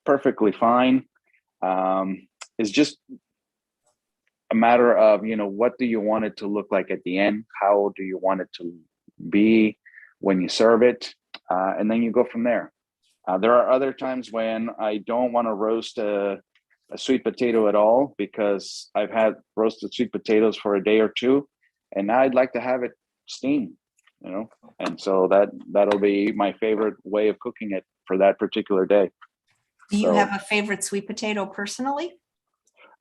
Perfectly fine. It's just a matter of, what do you want it to look like at the end? How do you want it to be when you serve it? And then you go from there. There are other times when I don't want to roast a sweet potato at all, because I've had roasted sweet potatoes for a day or two, and now I'd like to have it steamed, and so that'll be my favorite way of cooking it for that particular day. Do you have a favorite sweet potato personally?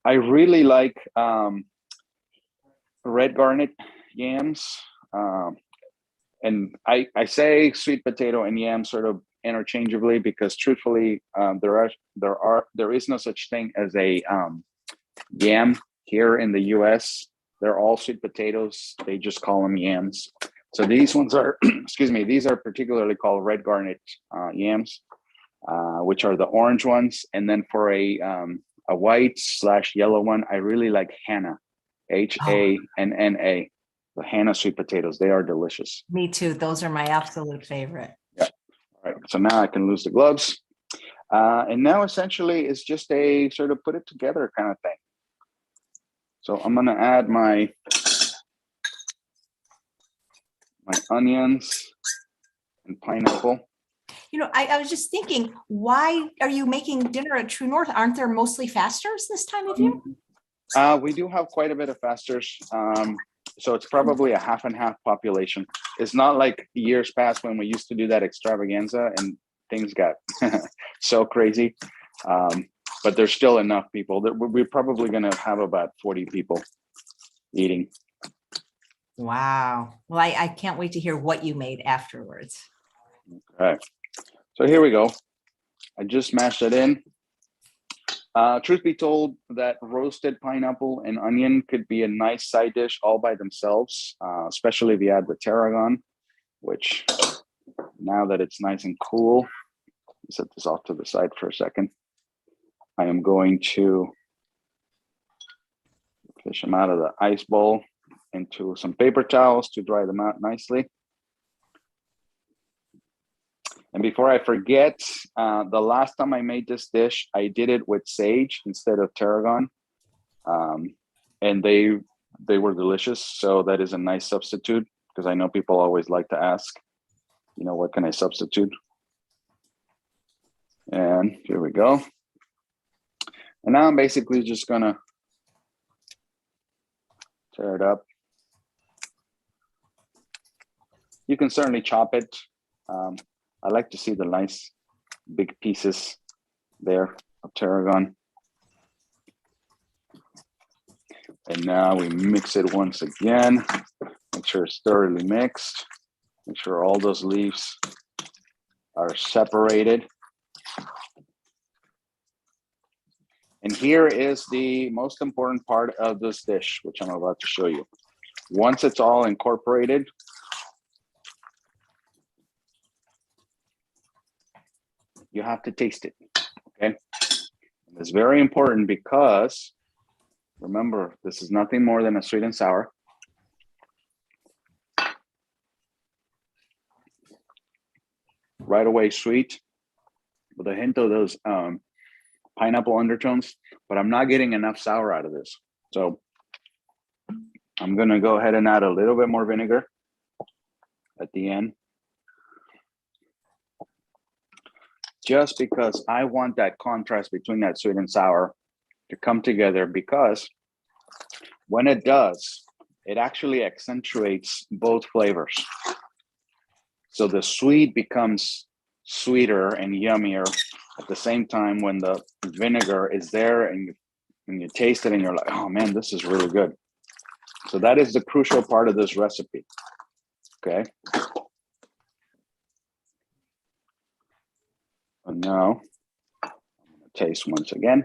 I really like red garnet yams, and I say sweet potato and yam sort of interchangeably, because truthfully, there is no such thing as a yam here in the US. They're all sweet potatoes. They just call them yams. So these ones are, excuse me, these are particularly called red garnet yams, which are the orange ones. And then for a white/yellow one, I really like Hannah, Hanna, the Hannah sweet potatoes. They are delicious. Me too. Those are my absolute favorite. Yeah. All right. So now I can lose the gloves. And now essentially it's just a sort of put it together kind of thing. So I'm going to add my onions and pineapple. I was just thinking, why are you making dinner at True North? Aren't there mostly fasters this time of year? We do have quite a bit of fasters. So it's probably a half and half population. It's not like years past when we used to do that extravaganza and things got so crazy. But there's still enough people that we're probably going to have about 40 people eating. Wow. Well, I can't wait to hear what you made afterwards. All right. So here we go. I just mashed it in. Truth be told, that roasted pineapple and onion could be a nice side dish all by themselves, especially if you add the tarragon, which now that it's nice and cool, set this off to the side for a second. I am going to fish them out of the ice bowl into some paper towels to dry them out nicely. And before I forget, the last time I made this dish, I did it with sage instead of tarragon. And they were delicious. So that is a nice substitute, because I know people always like to ask, what can I substitute? And here we go. And now I'm basically just gonna tear it up. You can certainly chop it. I like to see the nice big pieces there of tarragon. And now we mix it once again. Make sure it's thoroughly mixed. Make sure all those leaves are separated. And here is the most important part of this dish, which I'm about to show you. Once it's all incorporated, you have to taste it, okay? And it's very important because, remember, this is nothing more than a sweet and sour. right away sweet with a hint of those pineapple undertones, but I'm not getting enough sour out of this. So I'm going to go ahead and add a little bit more vinegar at the end, just because I want that contrast between that sweet and sour to come together, because when it does, it actually accentuates both flavors. So the sweet becomes sweeter and yummier at the same time when the vinegar is there and you taste it and you're like, oh man, this is really good. So that is the crucial part of this recipe. Okay. And now I'm going to taste once again.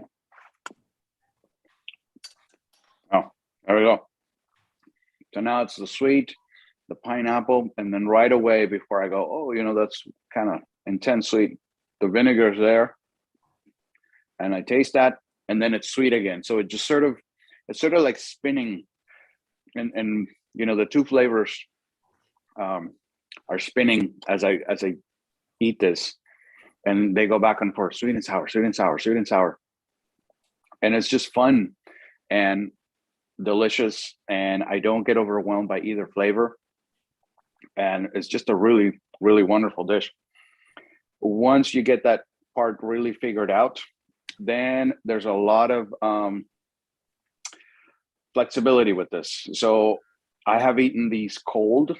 Oh, there we go. So now it's the sweet, the pineapple, and then right away before I go, oh, you know, that's kind of intense sweet, the vinegar is there, and I taste that, and then it's sweet again. So it just it's sort of like spinning, and you know, the two flavors are spinning as I eat this, and they go back and forth, sweet and sour, sweet and sour, sweet and sour, and it's just fun and delicious, and I don't get overwhelmed by either flavor, and it's just a really, really wonderful dish. Once you get that part really figured out, then there's a lot of flexibility with this. So I have eaten these cold.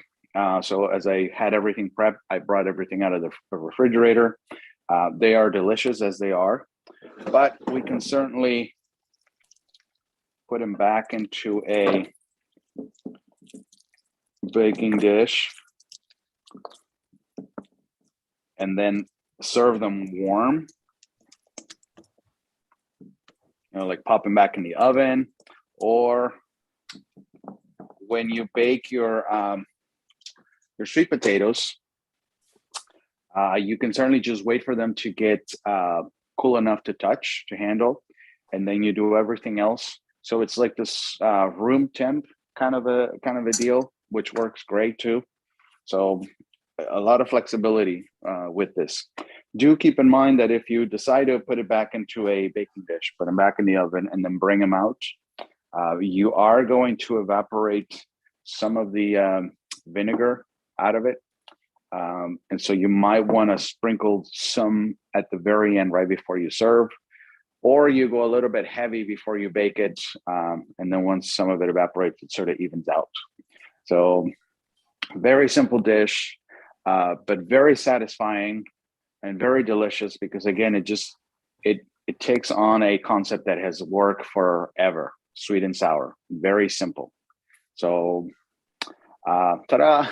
So as I had everything prepped, I brought everything out of the refrigerator. They are delicious as they are, but we can certainly put them back into a baking dish and then serve them warm. You know, like pop them back in the oven, or when you bake your sweet potatoes, you can certainly just wait for them to get cool enough to touch, to handle, and then you do everything else. So it's like this room temp kind of a deal, which works great too. So a lot of flexibility with this. Do keep in mind that if you decide to put it back into a baking dish, put them back in the oven and then bring them out, you are going to evaporate some of the vinegar out of it. And so you might want to sprinkle some at the very end, right before you serve, or you go a little bit heavy before you bake it. And then once some of it evaporates, it sort of evens out. So very simple dish, but very satisfying and very delicious, because again, it takes on a concept that has worked forever. Sweet and sour, very simple. So ta-da.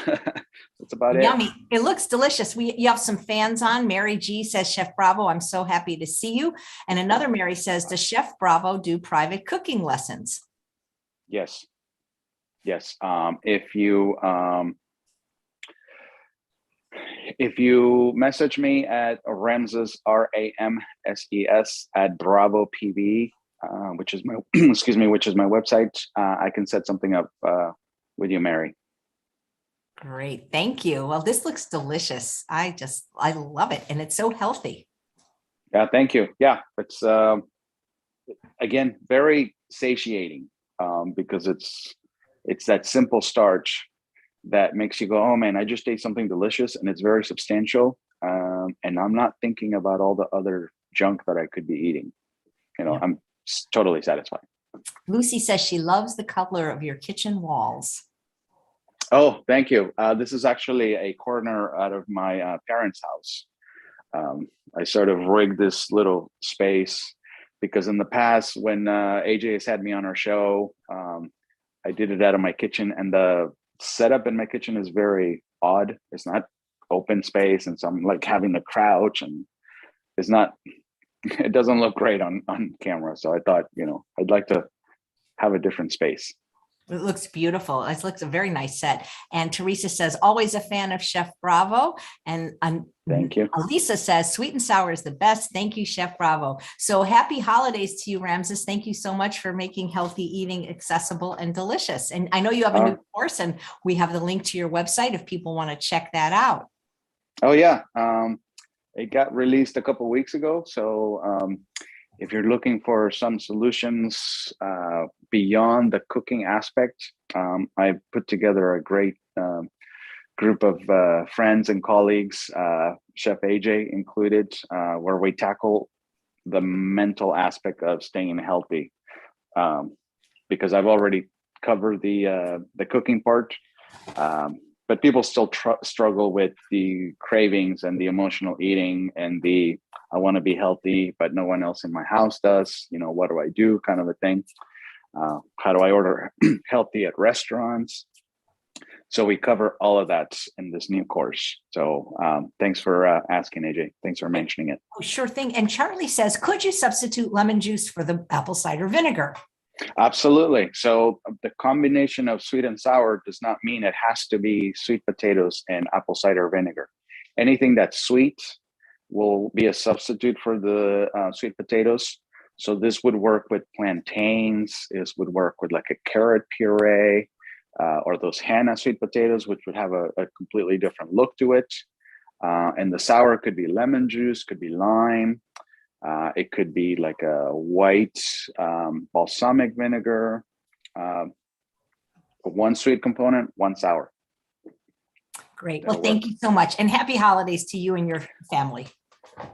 That's about it. Yummy. It looks delicious. You have some fans on. Mary G says, Chef Bravo, I'm so happy to see you. And another Mary says, does Chef Bravo do private cooking lessons? Yes. If you message me at Ramses, RAMSES at Bravo PV, which is my which is my website, I can set something up with you, Mary. Great. Thank you. Well, this looks delicious. I love it. And it's so healthy. Yeah, thank you. Yeah, it's again, very satiating because it's that simple starch that makes you go, oh man, I just ate something delicious, and it's very substantial. And I'm not thinking about all the other junk that I could be eating. You know, yeah. I'm totally satisfied. Lucy says she loves the color of your kitchen walls. Oh, thank you. This is actually a corner out of my parents' house. I sort of rigged this little space because in the past, when AJ has had me on our show, I did it out of my kitchen, and the setup in my kitchen is very odd. It's not open space, and so I'm like having to crouch, and it doesn't look great on camera. So I thought, you know, I'd like to have a different space. It looks beautiful. It looks a very nice set. And Teresa says, always a fan of Chef Bravo. And thank you. Elisa says, sweet and sour is the best. Thank you, Chef Bravo. So happy holidays to you, Ramses. Thank you so much for making healthy eating accessible and delicious. And I know you have a new course, and we have the link to your website if people want to check that out. Oh, yeah. it got released a couple weeks ago. So if you're looking for some solutions beyond the cooking aspect, I put together a great group of friends and colleagues, Chef AJ included, where we tackle the mental aspect of staying healthy. Because I've already covered the cooking part, but people still struggle with the cravings and the emotional eating and the I want to be healthy, but no one else in my house does. You know, what do I do? Kind of a thing. How do I order healthy at restaurants? So we cover all of that in this new course. So thanks for asking, AJ. Thanks for mentioning it. Oh, sure thing. And Charlie says, could you substitute lemon juice for the apple cider vinegar? Absolutely. So the combination of sweet and sour does not mean it has to be sweet potatoes and apple cider vinegar. Anything that's sweet will be a substitute for the sweet potatoes. So this would work with plantains. This would work with like a carrot puree or those Hannah sweet potatoes, which would have a completely different look to it. And the sour could be lemon juice, could be lime. It could be like a white balsamic vinegar, one sweet component, one sour. Great. Well, thank you so much. And happy holidays to you and your family.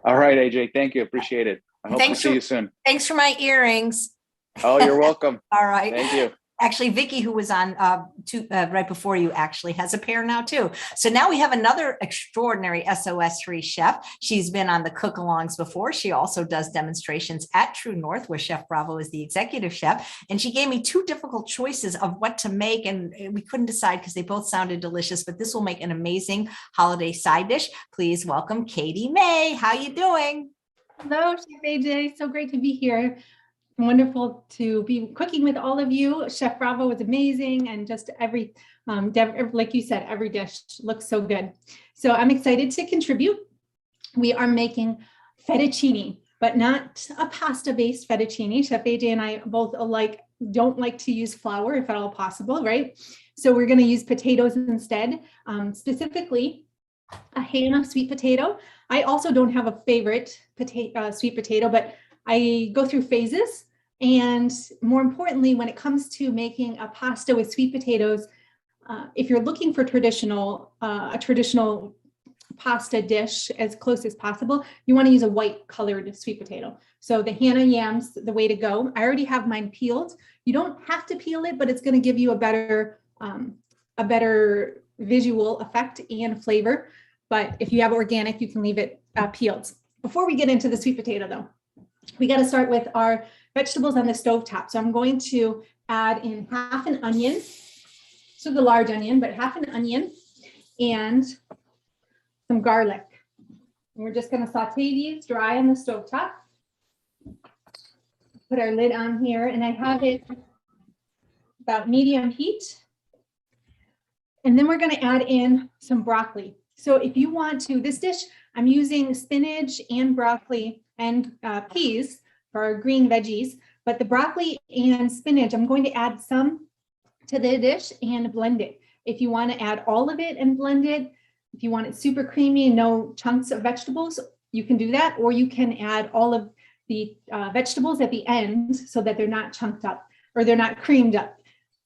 All right, AJ. Thank you. Appreciate it. I hope to see you soon. Thanks for my earrings. Oh, you're welcome. All right. Thank you. Actually, Vicky, who was on right before you, actually has a pair now too. So now we have another extraordinary SOS-Free chef. She's been on the cook-alongs before. She also does demonstrations at True North, where Chef Bravo is the executive chef. And she gave me two difficult choices of what to make, and we couldn't decide because they both sounded delicious. But this will make an amazing holiday side dish. Please welcome Katie May. How you doing? Hello, Chef AJ. So great to be here. Wonderful to be cooking with all of you. Chef Bravo was amazing, and just every, like you said, every dish looks so good. So I'm excited to contribute. We are making fettuccine, but not a pasta-based fettuccine. Chef AJ and I both don't like to use flour if at all possible, right? So we're going to use potatoes instead, specifically a Hannah sweet potato. I also don't have a favorite sweet potato, but I go through phases. And more importantly, when it comes to making a pasta with sweet potatoes, if you're looking for a traditional pasta dish as close as possible, you want to use a white colored sweet potato. So the Hannah yam's the way to go. I already have mine peeled. You don't have to peel it, but it's going to give you a better visual effect and flavor. But if you have organic, you can leave it peeled. Before we get into the sweet potato though, we got to start with our vegetables on the stovetop. So I'm going to add in half an onion, so the large onion, but half an onion and some garlic. And we're just going to saute these dry on the stovetop. Put our lid on here, and I have it about medium heat. And then we're going to add in some broccoli. So if you want to, this dish, I'm using spinach and broccoli and peas for our green veggies, but the broccoli and spinach, I'm going to add some to the dish and blend it. If you want to add all of it and blend it, if you want it super creamy and no chunks of vegetables, you can do that, or you can add all of the vegetables at the end so that they're not chunked up or they're not creamed up.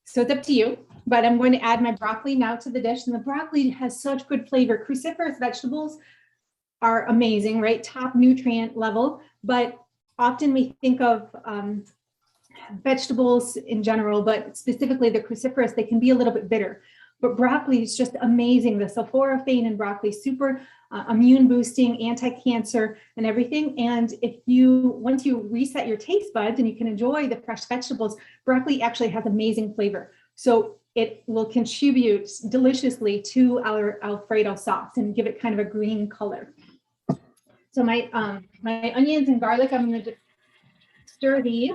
So it's up to you, but I'm going to add my broccoli now to the dish, and the broccoli has such good flavor. Cruciferous vegetables are amazing, right? Top nutrient level, but often we think of vegetables in general, but specifically the cruciferous, they can be a little bit bitter. But broccoli is just amazing. The sulforaphane in broccoli, super immune boosting, anti-cancer and everything. And once you reset your taste buds and you can enjoy the fresh vegetables, broccoli actually has amazing flavor. So it will contribute deliciously to our Alfredo sauce and give it kind of a green color. So my onions and garlic, I'm going to stir these.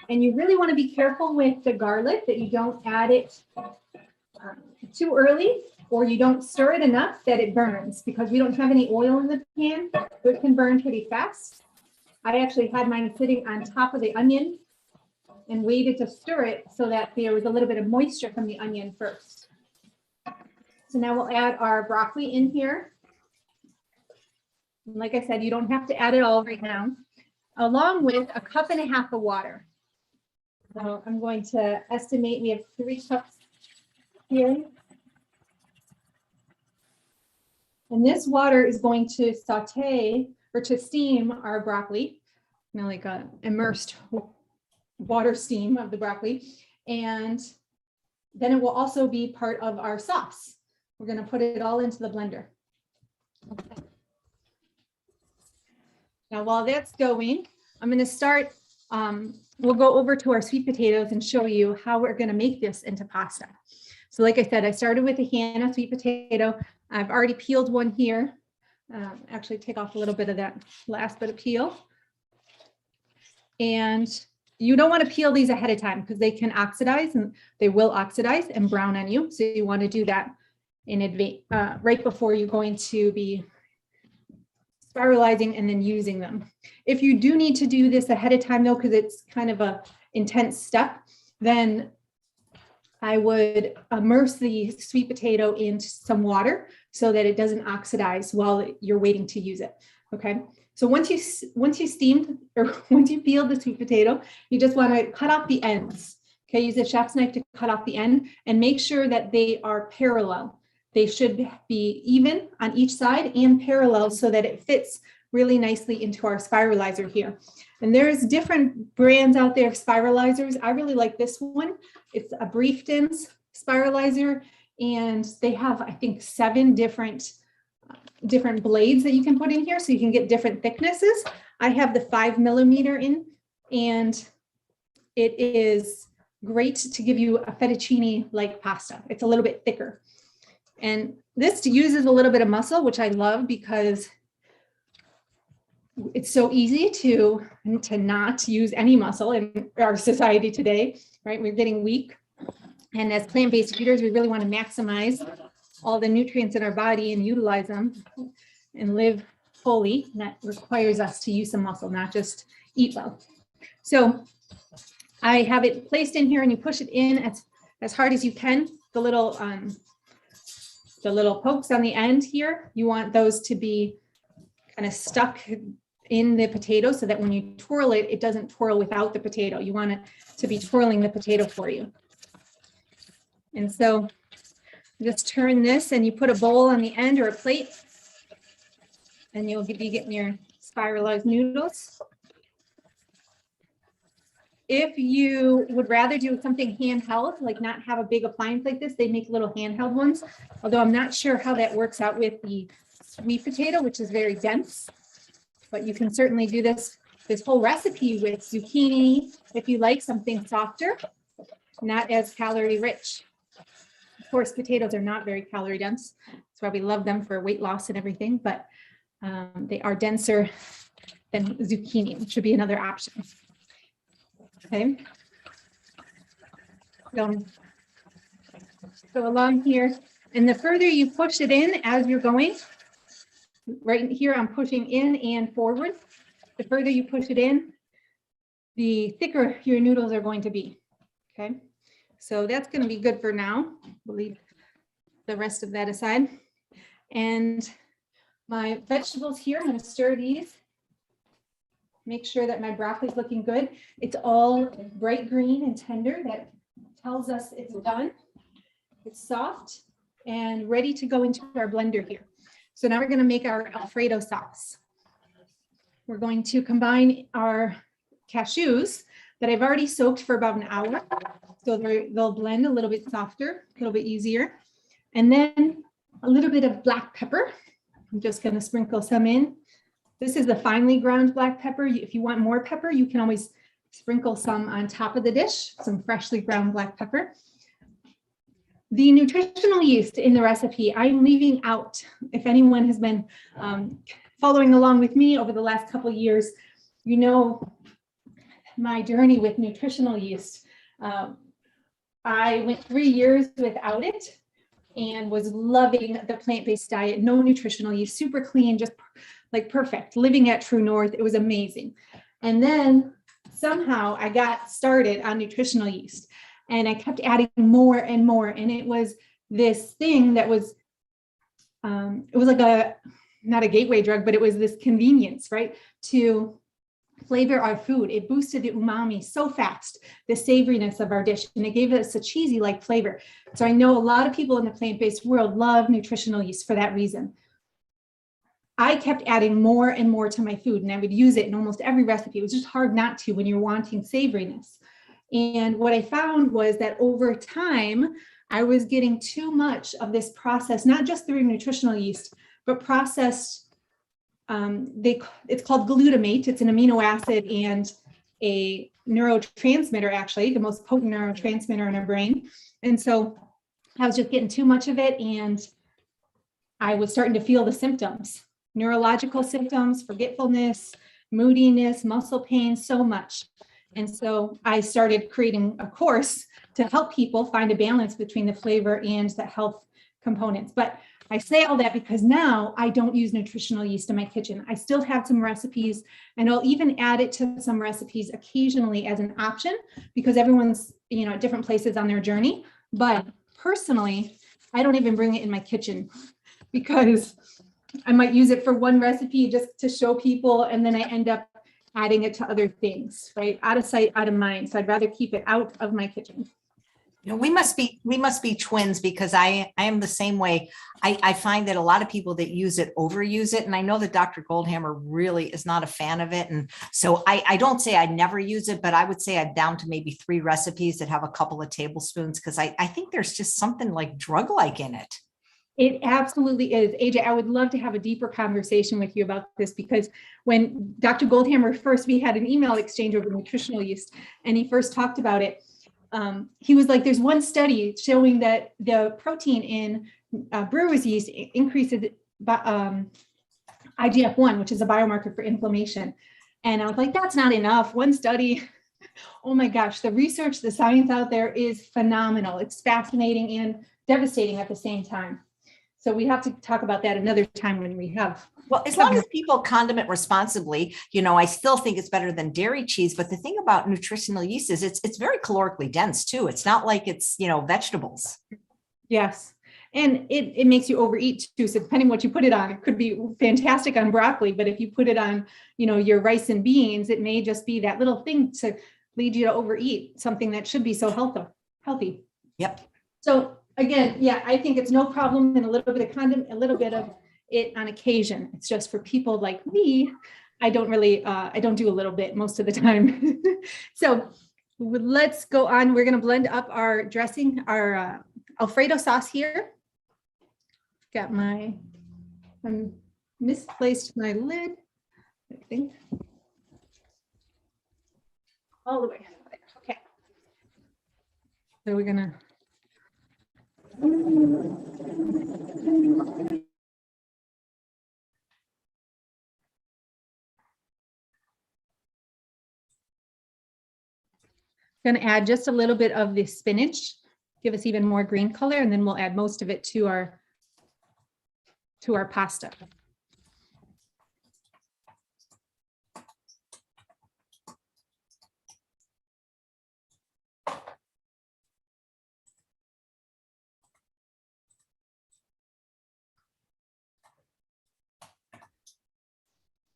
And you really want to be careful with the garlic that you don't add it too early, or you don't stir it enough that it burns, because we don't have any oil in the pan, so it can burn pretty fast. I actually had mine sitting on top of the onion and waited to stir it so that there was a little bit of moisture from the onion first. So now we'll add our broccoli in here. Like I said, you don't have to add it all right now, along with a cup and a half of water. So I'm going to estimate we have 3 cups here. And this water is going to saute or to steam our broccoli, you know, like a immersed water steam of the broccoli. And then it will also be part of our sauce. We're going to put it all into the blender. Okay. Now, while that's going, I'm going to start, we'll go over to our sweet potatoes and show you how we're going to make this into pasta. So like I said, I started with a Hannah sweet potato. I've already peeled one here. Actually take off a little bit of that last bit of peel. And you don't want to peel these ahead of time because they can oxidize, and they will oxidize and brown on you. So you want to do that in advance, right before you're going to be spiralizing and then using them. If you do need to do this ahead of time though, because it's kind of a intense step, then I would immerse the sweet potato in some water so that it doesn't oxidize while you're waiting to use it. Okay. So once you steamed or once you peeled the sweet potato, you just want to cut off the ends. Okay. Use a chef's knife to cut off the end and make sure that they are parallel. They should be even on each side and parallel so that it fits really nicely into our spiralizer here. And there's different brands out there of spiralizers. I really like this one. It's a Briefton's spiralizer, and they have, I think, 7 different blades that you can put in here, so you can get different thicknesses. I have the 5 millimeter in, and it is great to give you a fettuccine-like pasta. It's a little bit thicker. And this uses a little bit of muscle, which I love because it's so easy to not use any muscle in our society today, right? We're getting weak. And as plant-based eaters, we really want to maximize all the nutrients in our body and utilize them and live fully. And that requires us to use some muscle, not just eat well. So I have it placed in here, and you push it in as hard as you can. The little pokes on the end here, you want those to be kind of stuck in the potato so that when you twirl it, it doesn't twirl without the potato. You want it to be twirling the potato for you. And so just turn this, and you put a bowl on the end or a plate, and you'll be getting your spiralized noodles. If you would rather do something handheld, like not have a big appliance like this, they make little handheld ones. Although I'm not sure how that works out with the sweet potato, which is very dense. But you can certainly do this whole recipe with zucchini if you like something softer, not as calorie rich. Of course, potatoes are not very calorie dense. That's why we love them for weight loss and everything, but they are denser than zucchini, which would be another option. Okay. So along here, and the further you push it in as you're going, right here I'm pushing in and forward. The further you push it in, the thicker your noodles are going to be. Okay, so that's going to be good for now. We'll leave the rest of that aside. And my vegetables here, I'm going to stir these. Make sure that my broccoli is looking good. It's all bright green and tender. That tells us it's done. It's soft and ready to go into our blender here. So now we're going to make our Alfredo sauce. We're going to combine our cashews that I've already soaked for about an hour. So they'll blend a little bit softer, a little bit easier. And then a little bit of black pepper. I'm just going to sprinkle some in. This is the finely ground black pepper. If you want more pepper, you can always sprinkle some on top of the dish, some freshly ground black pepper. The nutritional yeast in the recipe, I'm leaving out. If anyone has been following along with me over the last couple of years, you know my journey with nutritional yeast. I went 3 years without it and was loving the plant-based diet, no nutritional yeast, super clean, just like perfect, living at True North. It was amazing. And then somehow I got started on nutritional yeast, and I kept adding more and more. And it was this thing that was, it was like not a gateway drug, but it was this convenience, right? To flavor our food. It boosted the umami so fast, the savoriness of our dish, and it gave us a cheesy like flavor. So I know a lot of people in the plant-based world love nutritional yeast for that reason. I kept adding more and more to my food, and I would use it in almost every recipe. It was just hard not to when you're wanting savoriness. And what I found was that over time, I was getting too much of this process, not just through nutritional yeast, but processed, it's called glutamate. It's an amino acid and a neurotransmitter, actually, the most potent neurotransmitter in our brain. And so I was just getting too much of it, and I was starting to feel the symptoms, neurological symptoms, forgetfulness, moodiness, muscle pain, so much. And so I started creating a course to help people find a balance between the flavor and the health components. But I say all that because now I don't use nutritional yeast in my kitchen. I still have some recipes, and I'll even add it to some recipes occasionally as an option, because everyone's, you know, at different places on their journey. But personally, I don't even bring it in my kitchen because I might use it for one recipe just to show people, and then I end up adding it to other things, right? Out of sight, out of mind. So I'd rather keep it out of my kitchen. You know, we must be twins, because I am the same way. I find that a lot of people that use it overuse it. And I know that Dr. Goldhammer really is not a fan of it. And so I don't say I never use it, but I would say I'm down to maybe 3 recipes that have a couple of tablespoons, because I think there's just something like drug-like in it. It absolutely is. AJ, I would love to have a deeper conversation with you about this, because when Dr. Goldhammer first, we had an email exchange over nutritional yeast, and he first talked about it. He was like, there's one study showing that the protein in brewer's yeast increases IGF-1, which is a biomarker for inflammation. And I was like, that's not enough. One study. Oh my gosh, the research, the science out there is phenomenal. It's fascinating and devastating at the same time. So we have to talk about that another time when we have. Well, as long as people condiment responsibly, you know, I still think it's better than dairy cheese. But the thing about nutritional yeast is it's very calorically dense too. It's not like it's, you know, vegetables. Yes. And it makes you overeat too. So depending what you put it on, it could be fantastic on broccoli, but if you put it on, you know, your rice and beans, it may just be that little thing to lead you to overeat something that should be so healthy. Yep. So again, yeah, I think it's no problem in a little bit of condiment, a little bit of it on occasion. It's just for people like me, I don't really, I don't do a little bit most of the time. So let's go on. We're going to blend up our dressing, our Alfredo sauce here. Got my, misplaced my lid, I think. All the way. Okay. So we're going to going to add just a little bit of the spinach, give us even more green color, and then we'll add most of it to our pasta.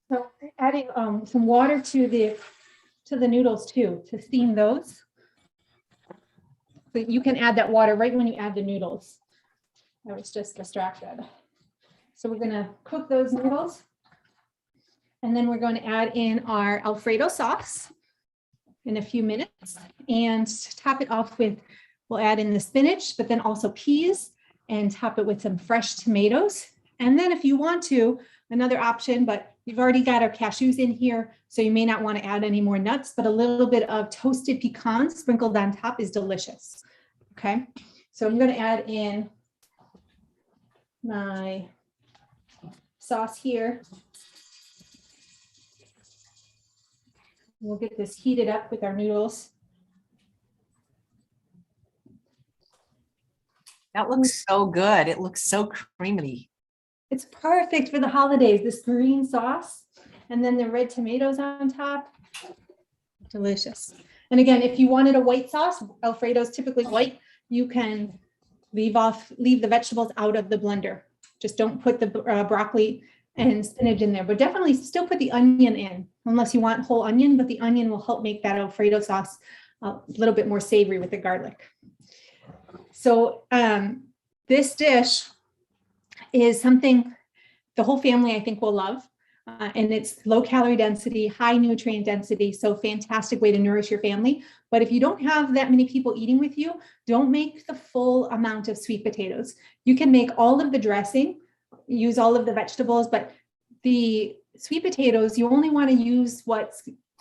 So adding some water to the noodles too, to steam those. So you can add that water right when you add the noodles. I was just distracted. So we're gonna cook those noodles. And then we're going to add in our Alfredo sauce in a few minutes and top it off with, we'll add in the spinach, but then also peas, and top it with some fresh tomatoes. And then if you want to, another option, but we've already got our cashews in here, so you may not want to add any more nuts, but a little bit of toasted pecans sprinkled on top is delicious. Okay, so I'm going to add in my sauce here. We'll get this heated up with our noodles. That looks so good. It looks so creamy. It's perfect for the holidays, this green sauce, and then the red tomatoes on top. Delicious. And again, if you wanted a white sauce, Alfredo is typically white, you can leave the vegetables out of the blender. Just don't put the broccoli and spinach in there, but definitely still put the onion in unless you want whole onion, but the onion will help make that Alfredo sauce a little bit more savory with the garlic. So this dish is something the whole family, I think, will love. And it's low calorie density, high nutrient density, so fantastic way to nourish your family. But if you don't have that many people eating with you, don't make the full amount of sweet potatoes. You can make all of the dressing, use all of the vegetables, but the sweet potatoes, you only want to use what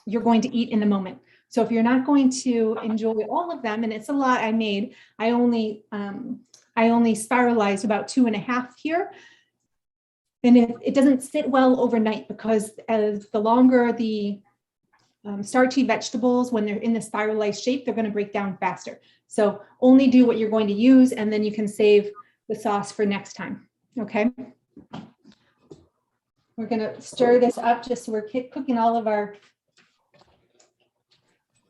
you're going to eat in the moment. So if you're not going to enjoy all of them, and it's a lot I made, I only spiralized about 2.5 here. And it doesn't sit well overnight because as the longer the starchy vegetables, when they're in the spiralized shape, they're going to break down faster. So only do what you're going to use, and then you can save the sauce for next time. Okay. We're going to stir this up just so we're cooking all of our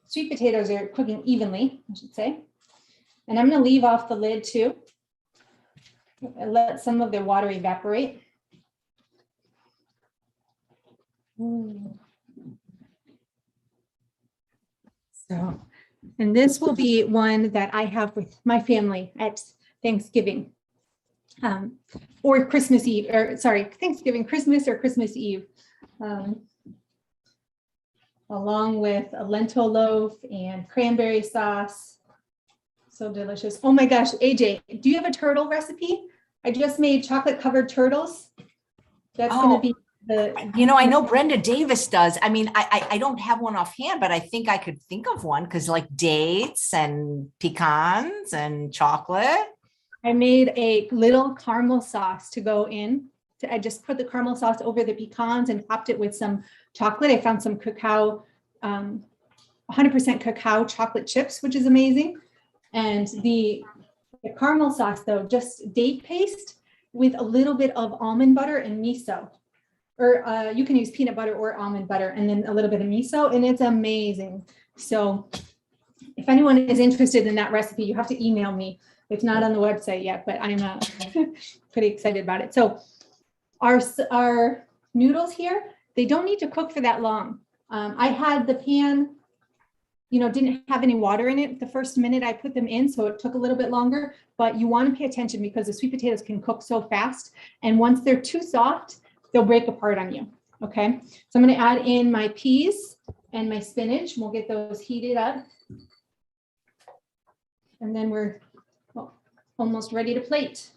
sweet potatoes are cooking evenly, I should say. And I'm going to leave off the lid too and let some of the water evaporate. So, and this will be one that I have with my family at Thanksgiving or Christmas Eve, or sorry, Thanksgiving, Christmas or Christmas Eve, along with a lentil loaf and cranberry sauce. So delicious. Oh my gosh, AJ, do you have a turtle recipe? I just made chocolate covered turtles. That's going to be I know Brenda Davis does. I mean, I don't have one offhand, but I think I could think of one because like dates and pecans and chocolate. I made a little caramel sauce to go in. I just put the caramel sauce over the pecans and topped it with some chocolate. I found some cacao, 100% cacao chocolate chips, which is amazing. And the caramel sauce, though, just date paste with a little bit of almond butter and miso. Or you can use peanut butter or almond butter and then a little bit of miso, and it's amazing. So if anyone is interested in that recipe, you have to email me. It's not on the website yet, but I'm pretty excited about it. So our noodles here, they don't need to cook for that long. I had the pan, didn't have any water in it the first minute I put them in, so it took a little bit longer, but you want to pay attention because the sweet potatoes can cook so fast. And once they're too soft, they'll break apart on you. Okay, so I'm going to add in my peas and my spinach. We'll get those heated up. And then we're almost ready to plate.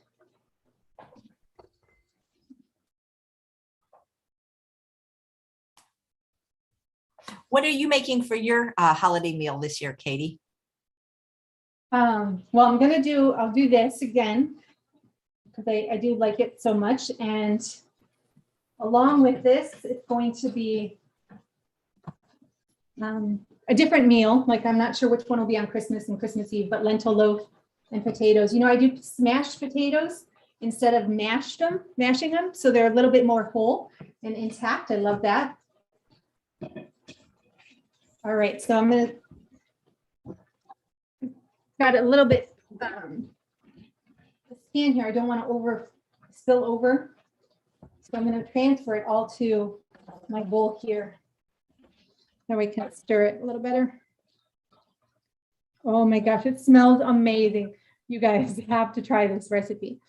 What are you making for your holiday meal this year, Katie? Well, I'll do this again because I do like it so much. And along with this, it's going to be a different meal. Like I'm not sure which one will be on Christmas and Christmas Eve, but lentil loaf and potatoes. I do smashed potatoes instead of mashing them. So they're a little bit more whole and intact. I love that. All right, so I'm going to got a little bit scan here. I don't want to spill over. So I'm going to transfer it all to my bowl here. Now we can stir it a little better. Oh my gosh, it smells amazing. You guys have to try this recipe.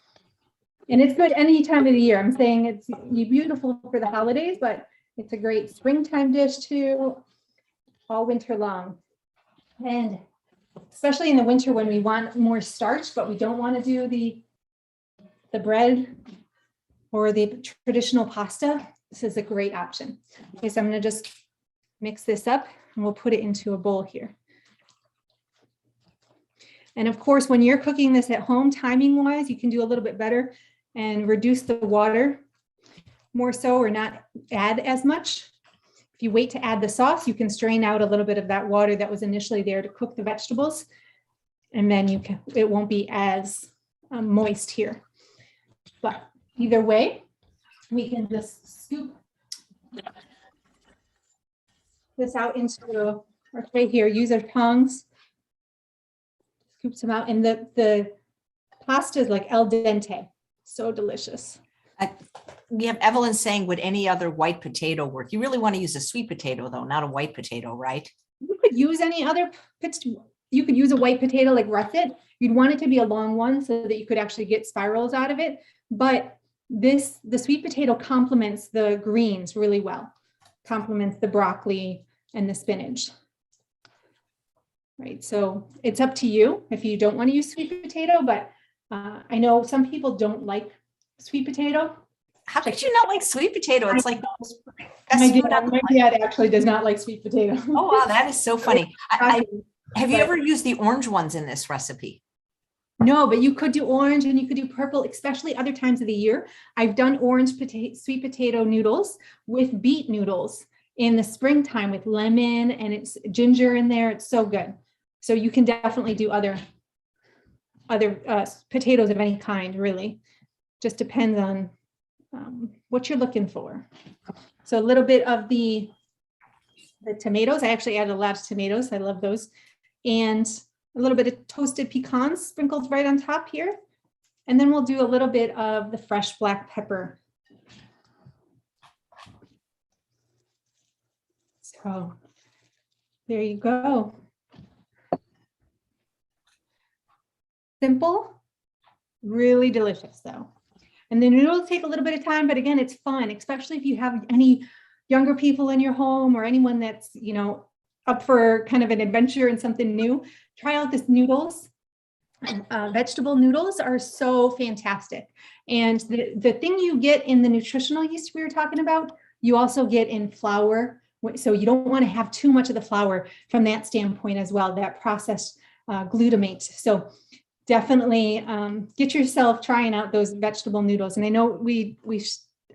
And it's good any time of the year. I'm saying it's beautiful for the holidays, but it's a great springtime dish too, all winter long. And especially in the winter when we want more starch, but we don't want to do the bread or the traditional pasta, this is a great option. Okay, so I'm going to just mix this up and we'll put it into a bowl here. And of course, when you're cooking this at home, timing wise, you can do a little bit better and reduce the water more so or not add as much. If you wait to add the sauce, you can strain out a little bit of that water that was initially there to cook the vegetables. And then it won't be as moist here. But either way, we can just scoop this out into our tray here, use our tongs, scoop some out, and the pasta is like al dente, so delicious. we have Evelyn saying, would any other white potato work? You really want to use a sweet potato though, not a white potato, right? You could use any other, you could use a white potato like russet. You'd want it to be a long one so that you could actually get spirals out of it. But the sweet potato complements the greens really well. Complements the broccoli and the spinach. Right, so it's up to you if you don't want to use sweet potato, but I know some people don't like sweet potato. How could you not like sweet potato? It's like My dad actually does not like sweet potato. Oh, wow, that is so funny. Have you ever used the orange ones in this recipe? No, but you could do orange and you could do purple, especially other times of the year. I've done sweet potato noodles with beet noodles in the springtime with lemon and it's ginger in there. It's so good. So you can definitely do other potatoes of any kind, really. Just depends on what you're looking for. So a little bit of the tomatoes. I actually added a lot of tomatoes. I love those. And a little bit of toasted pecans sprinkled right on top here. And then we'll do a little bit of the fresh black pepper. So there you go. Simple, really delicious though. And the noodles take a little bit of time, but again, it's fun, especially if you have any younger people in your home or anyone that's, you know, up for kind of an adventure and something new. Try out this noodles. Vegetable noodles are so fantastic. And the thing you get in the nutritional yeast we were talking about, you also get in flour. So you don't want to have too much of the flour from that standpoint as well, that processed glutamate. So definitely get yourself trying out those vegetable noodles. And I know we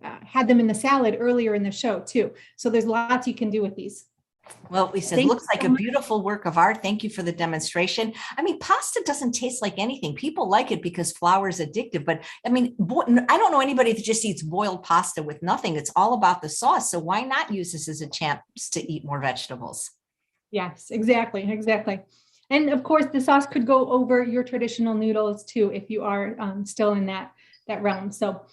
had them in the salad earlier in the show too. So there's lots you can do with these. Well, Lisa, it looks like a beautiful work of art. Thank you for the demonstration. I mean, pasta doesn't taste like anything. People like it because flour is addictive. But I mean, I don't know anybody that just eats boiled pasta with nothing. It's all about the sauce. So why not use this as a chance to eat more vegetables? Yes, exactly. Exactly. And of course, the sauce could go over your traditional noodles too, if you are still in that realm. So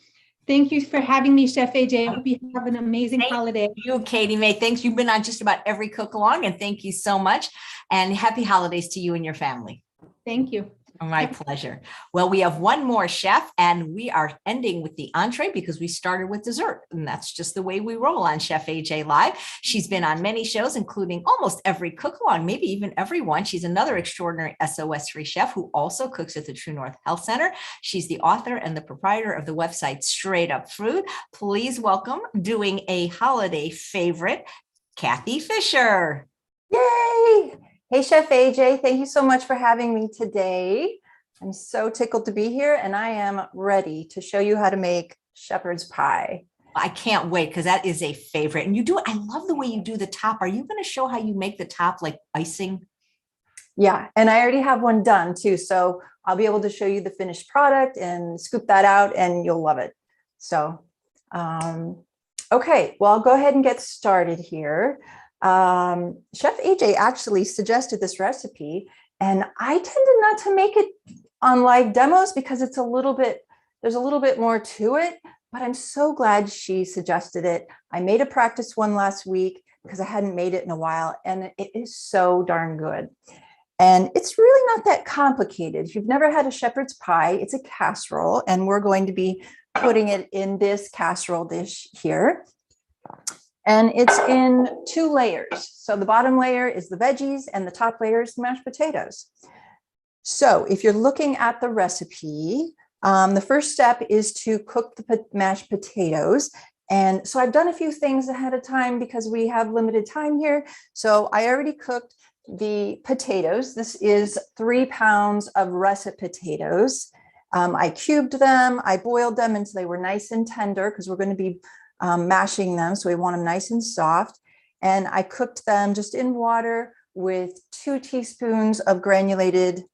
thank you for having me, Chef AJ. I hope you have an amazing holiday. Thank you, Katie Mae. Thanks. You've been on just about every cook along, and thank you so much. And happy holidays to you and your family. Thank you. My pleasure. Well, we have one more chef, and we are ending with the entree because we started with dessert, and that's just the way we roll on Chef AJ Live. She's been on many shows, including almost every cook along, maybe even every one. She's another extraordinary SOS-Free chef who also cooks at the True North Health Center. She's the author and the proprietor of the website Straight Up Food. Please welcome, doing a holiday favorite, Kathy Fisher. Yay! Hey, Chef AJ, thank you so much for having me today. I'm so tickled to be here, and I am ready to show you how to make shepherd's pie. I can't wait because that is a favorite. And you do, I love the way you do the top. Are you going to show how you make the top like icing? Yeah, and I already have one done too. So I'll be able to show you the finished product and scoop that out, and you'll love it. So, okay, well, I'll go ahead and get started here. Chef AJ actually suggested this recipe, and I tended not to make it on live demos because there's a little bit more to it, but I'm so glad she suggested it. I made a practice one last week because I hadn't made it in a while, and it is so darn good. And it's really not that complicated. If you've never had a shepherd's pie, it's a casserole, and we're going to be putting it in this casserole dish here. And it's in 2 layers. So the bottom layer is the veggies and the top layer is the mashed potatoes. So if you're looking at the recipe, the first step is to cook the mashed potatoes. And so I've done a few things ahead of time because we have limited time here. So I already cooked the potatoes. This is 3 pounds of russet potatoes. I cubed them, I boiled them until they were nice and tender because we're going to be mashing them, so we want them nice and soft. And I cooked them just in water with 2 teaspoons of granulated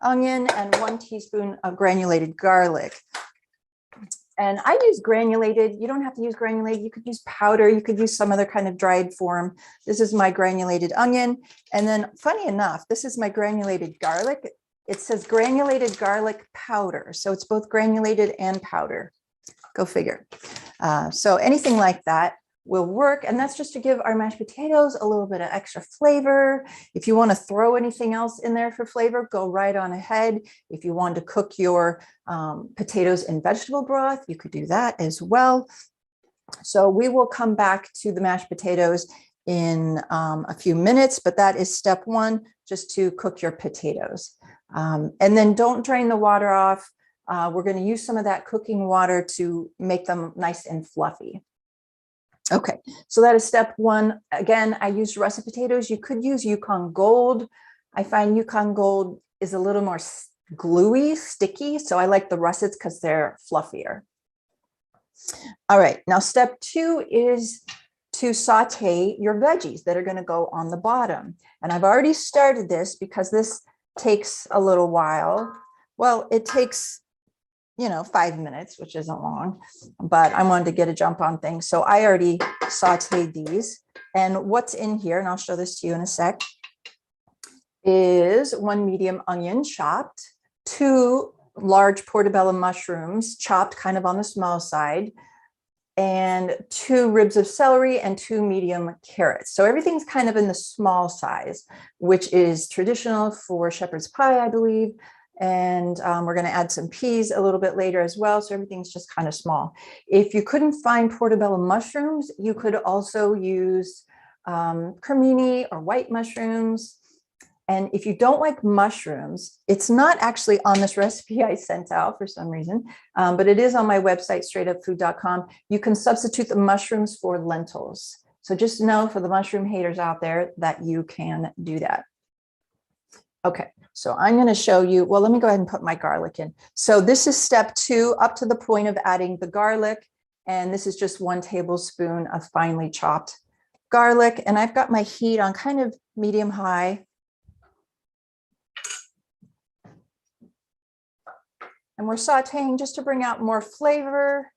onion and 1 teaspoon of granulated garlic. And I use granulated. You don't have to use granulated. You could use powder. You could use some other kind of dried form. This is my granulated onion. And then funny enough, this is my granulated garlic. It says granulated garlic powder. So it's both granulated and powder. Go figure. So anything like that will work. And that's just to give our mashed potatoes a little bit of extra flavor. If you want to throw anything else in there for flavor, go right on ahead. If you want to cook your potatoes in vegetable broth, you could do that as well. So we will come back to the mashed potatoes in a few minutes, but that is step one, just to cook your potatoes. And then don't drain the water off. We're going to use some of that cooking water to make them nice and fluffy. Okay, so that is step one. Again, I used russet potatoes. You could use Yukon Gold. I find Yukon Gold is a little more gluey, sticky, so I like the russets because they're fluffier. All right, now step two is to saute your veggies that are going to go on the bottom. And I've already started this because this takes a little while. Well, it takes 5 minutes, which isn't long, but I wanted to get a jump on things. So I already sauteed these. And what's in here, and I'll show this to you in a sec, is 1 medium onion chopped, 2 large portobello mushrooms chopped kind of on the small side, and 2 ribs of celery and 2 medium carrots. So everything's kind of in the small size, which is traditional for shepherd's pie, I believe. And we're going to add some peas a little bit later as well. So everything's just kind of small. If you couldn't find portobello mushrooms, you could also use cremini or white mushrooms. And if you don't like mushrooms, it's not actually on this recipe I sent out for some reason, but it is on my website, straightupfood.com. You can substitute the mushrooms for lentils. So just know for the mushroom haters out there that you can do that. Okay, so I'm going to show you, well, let me go ahead and put my garlic in. So this is step 2, up to the point of adding the garlic. And this is just 1 tablespoon of finely chopped garlic. And I've got my heat on kind of medium high. And we're sauteing just to bring out more flavor,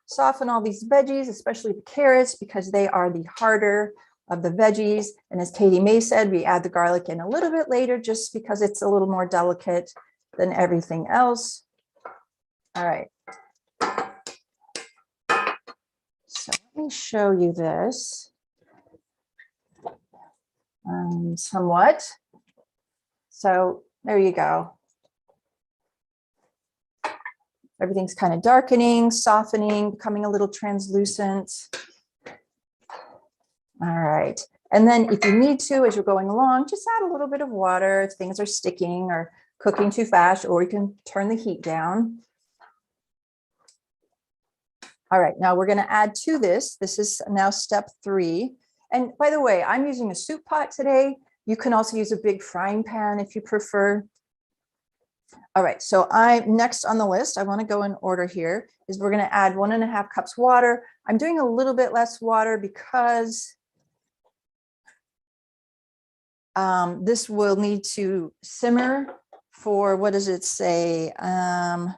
soften all these veggies, especially the carrots, because they are the harder of the veggies. And as Katie May said, we add the garlic in a little bit later just because it's a little more delicate than everything else. All right. So let me show you this somewhat. So there you go. Everything's kind of darkening, softening, becoming a little translucent. All right. And then if you need to, as you're going along, just add a little bit of water if things are sticking or cooking too fast, or you can turn the heat down. All right, now we're going to add to this. This is now step 3. And by the way, I'm using a soup pot today. You can also use a big frying pan if you prefer. All right, so next on the list, I want to go in order here, is we're going to add 1.5 cups water. I'm doing a little bit less water because this will need to simmer for, what does it say, 10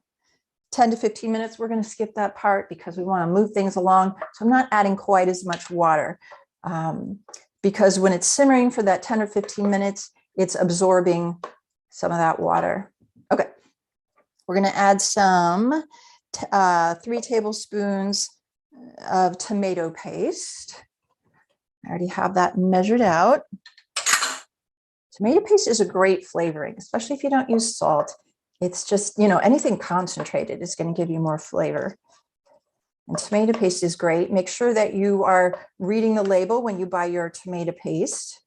to 15 minutes. We're going to skip that part because we want to move things along. So I'm not adding quite as much water because when it's simmering for that 10 or 15 minutes, it's absorbing some of that water. Okay, we're going to add some 3 tablespoons of tomato paste. I already have that measured out. Tomato paste is a great flavoring, especially if you don't use salt. It's just, anything concentrated is going to give you more flavor. And tomato paste is great. Make sure that you are reading the label when you buy your tomato paste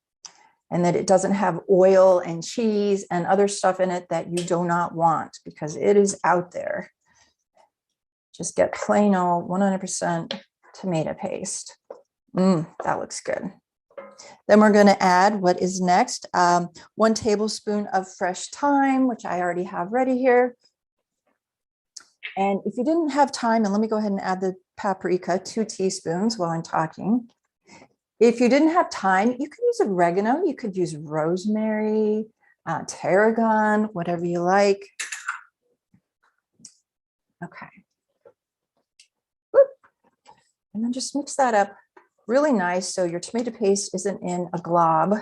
and that it doesn't have oil and cheese and other stuff in it that you do not want, because it is out there. Just get plain old 100% tomato paste. That looks good. Then we're going to add what is next, 1 tablespoon of fresh thyme, which I already have ready here. And if you didn't have thyme, and let me go ahead and add the paprika, 2 teaspoons while I'm talking. If you didn't have thyme, you could use oregano, you could use rosemary, tarragon, whatever you like. Okay. Whoop. And then just mix that up really nice so your tomato paste isn't in a glob.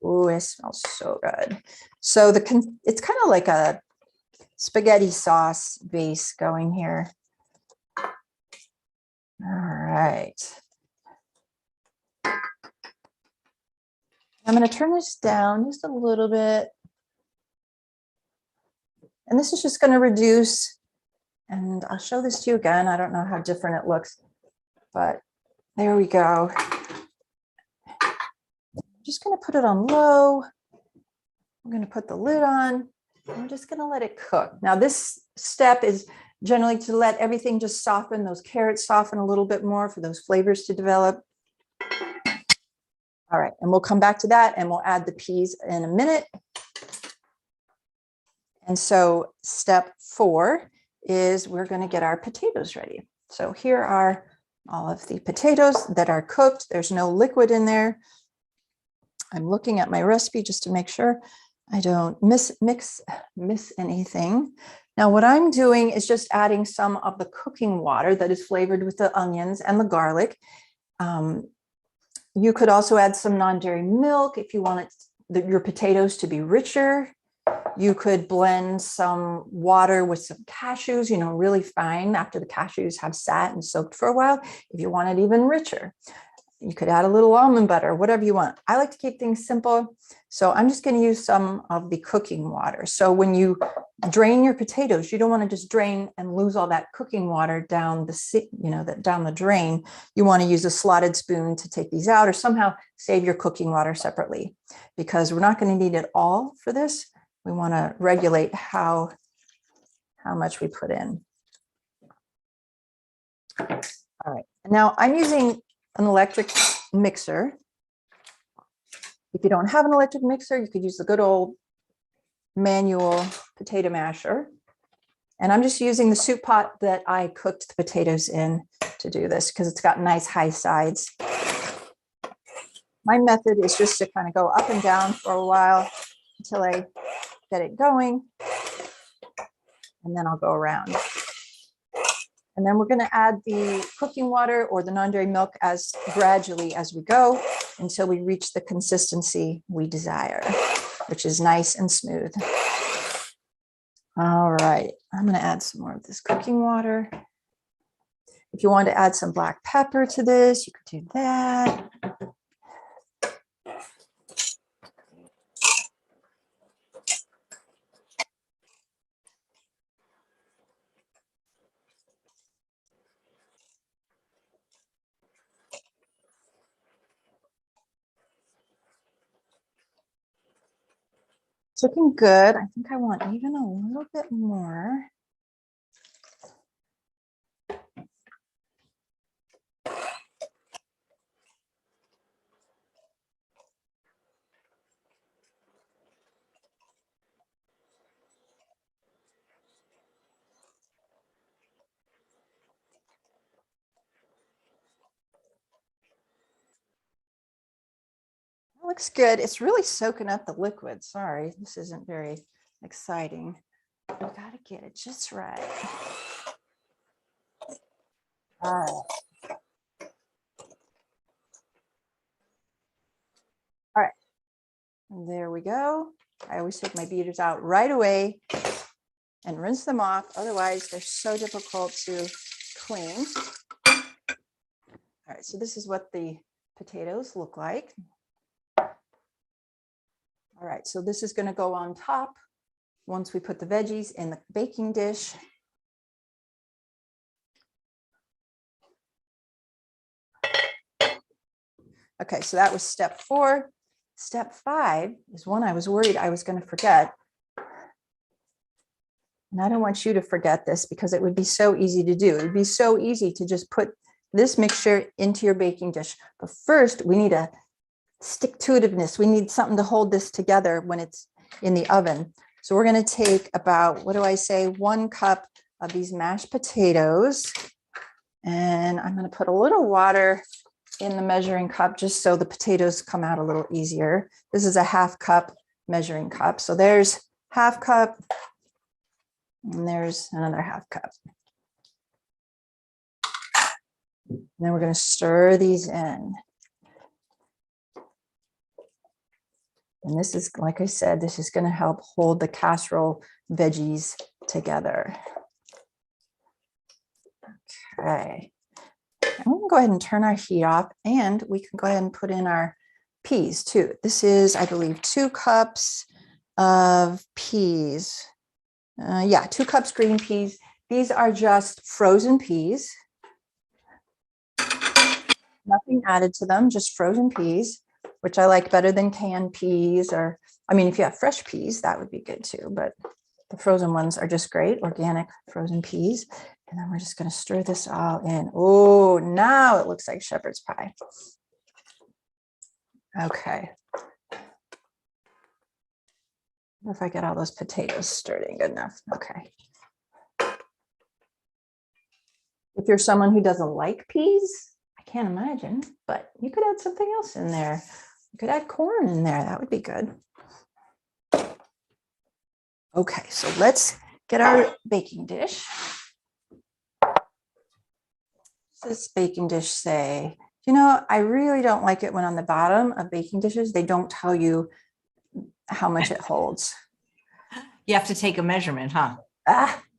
Oh, it smells so good. So it's kind of like spaghetti sauce base going here. All right. I'm going to turn this down just a little bit. And this is just going to reduce, and I'll show this to you again. I don't know how different it looks, but there we go. I'm just going to put it on low. I'm going to put the lid on. I'm just going to let it cook. Now this step is generally to let everything just soften, those carrots soften a little bit more for those flavors to develop. All right, and we'll come back to that and we'll add the peas in a minute. And so step 4 is we're going to get our potatoes ready. So here are all of the potatoes that are cooked. There's no liquid in there. I'm looking at my recipe just to make sure I don't miss anything. Now what I'm doing is just adding some of the cooking water that is flavored with the onions and the garlic. You could also add some non-dairy milk if you wanted your potatoes to be richer. You could blend some water with some cashews, you know, really fine after the cashews have sat and soaked for a while. If you want it even richer, you could add a little almond butter, whatever you want. I like to keep things simple. So I'm just going to use some of the cooking water. So when you drain your potatoes, you don't want to just drain and lose all that cooking water down the, down the drain. You want to use a slotted spoon to take these out, or somehow save your cooking water separately, because we're not going to need it all for this. We want to regulate how much we put in. All right. Now I'm using an electric mixer. If you don't have an electric mixer, you could use the good old manual potato masher. And I'm just using the soup pot that I cooked the potatoes in to do this because it's got nice high sides. My method is just to kind of go up and down for a while until I get it going, and then I'll go around. And then we're going to add the cooking water or the non-dairy milk as gradually as we go until we reach the consistency we desire, which is nice and smooth. All right, I'm going to add some more of this cooking water. If you want to add some black pepper to this, you could do that. It's looking good. I think I want even a little bit more. Looks good. It's really soaking up the liquid. Sorry, this isn't very exciting. We gotta get it just right. All right. All right. There we go. I always take my beaters out right away and rinse them off. Otherwise, they're so difficult to clean. All right, so this is what the potatoes look like. All right, so this is going to go on top once we put the veggies in the baking dish. Okay, so that was step 4. Step 5 is one I was worried I was going to forget. And I don't want you to forget this because it would be so easy to do. It would be so easy to just put this mixture into your baking dish. But first, we need a stick-to-itiveness. We need something to hold this together when it's in the oven. So we're going to take about, 1 cup of these mashed potatoes. And I'm going to put a little water in the measuring cup just so the potatoes come out a little easier. This is a 1/2 cup measuring cup. So there's 1/2 cup and there's another 1/2 cup. And then we're going to stir these in. And this is, like I said, this is going to help hold the casserole veggies together. Okay. I'm going to go ahead and turn our heat off, and we can go ahead and put in our peas too. This is, I believe, 2 cups of peas. Yeah, 2 cups green peas. These are just frozen peas. Nothing added to them, just frozen peas, which I like better than canned peas, or, I mean, if you have fresh peas, that would be good too, but the frozen ones are just great, organic frozen peas. And then we're just going to stir this all in. Oh, now it looks like shepherd's pie. Okay. If I get all those potatoes stirred in good enough. Okay. If you're someone who doesn't like peas, I can't imagine, but you could add something else in there. You could add corn in there. That would be good. Okay, so let's get our baking dish. This baking dish say, you know, I really don't like it when on the bottom of baking dishes, they don't tell you how much it holds. You have to take a measurement, huh?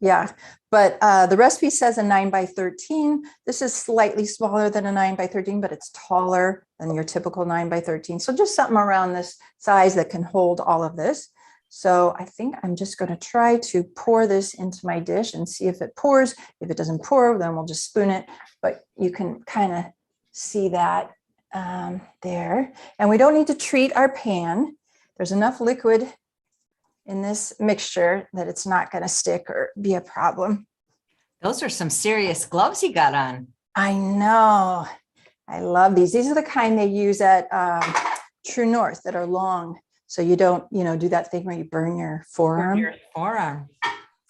Yeah, but the recipe says a 9 by 13. This is slightly smaller than a 9 by 13, but it's taller than your typical 9 by 13. So just something around this size that can hold all of this. So I think I'm just going to try to pour this into my dish and see if it pours. If it doesn't pour, then we'll just spoon it. But you can kind of see that there. And we don't need to treat our pan. There's enough liquid in this mixture that it's not going to stick or be a problem. Those are some serious gloves you got on. I know. I love these. These are the kind they use at True North that are long. So you don't, you know, do that thing where you burn your forearm. Your forearm.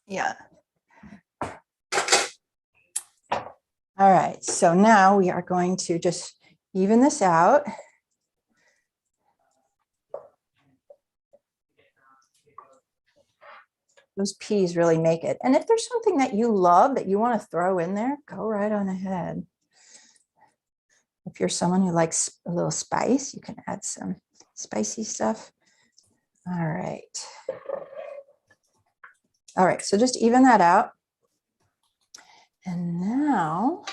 Yeah. All right. So now we are going to just even this out. Those peas really make it. And if there's something that you love that you want to throw in there, go right on ahead. If you're someone who likes a little spice, you can add some spicy stuff. All right. All right, so just even that out. And now,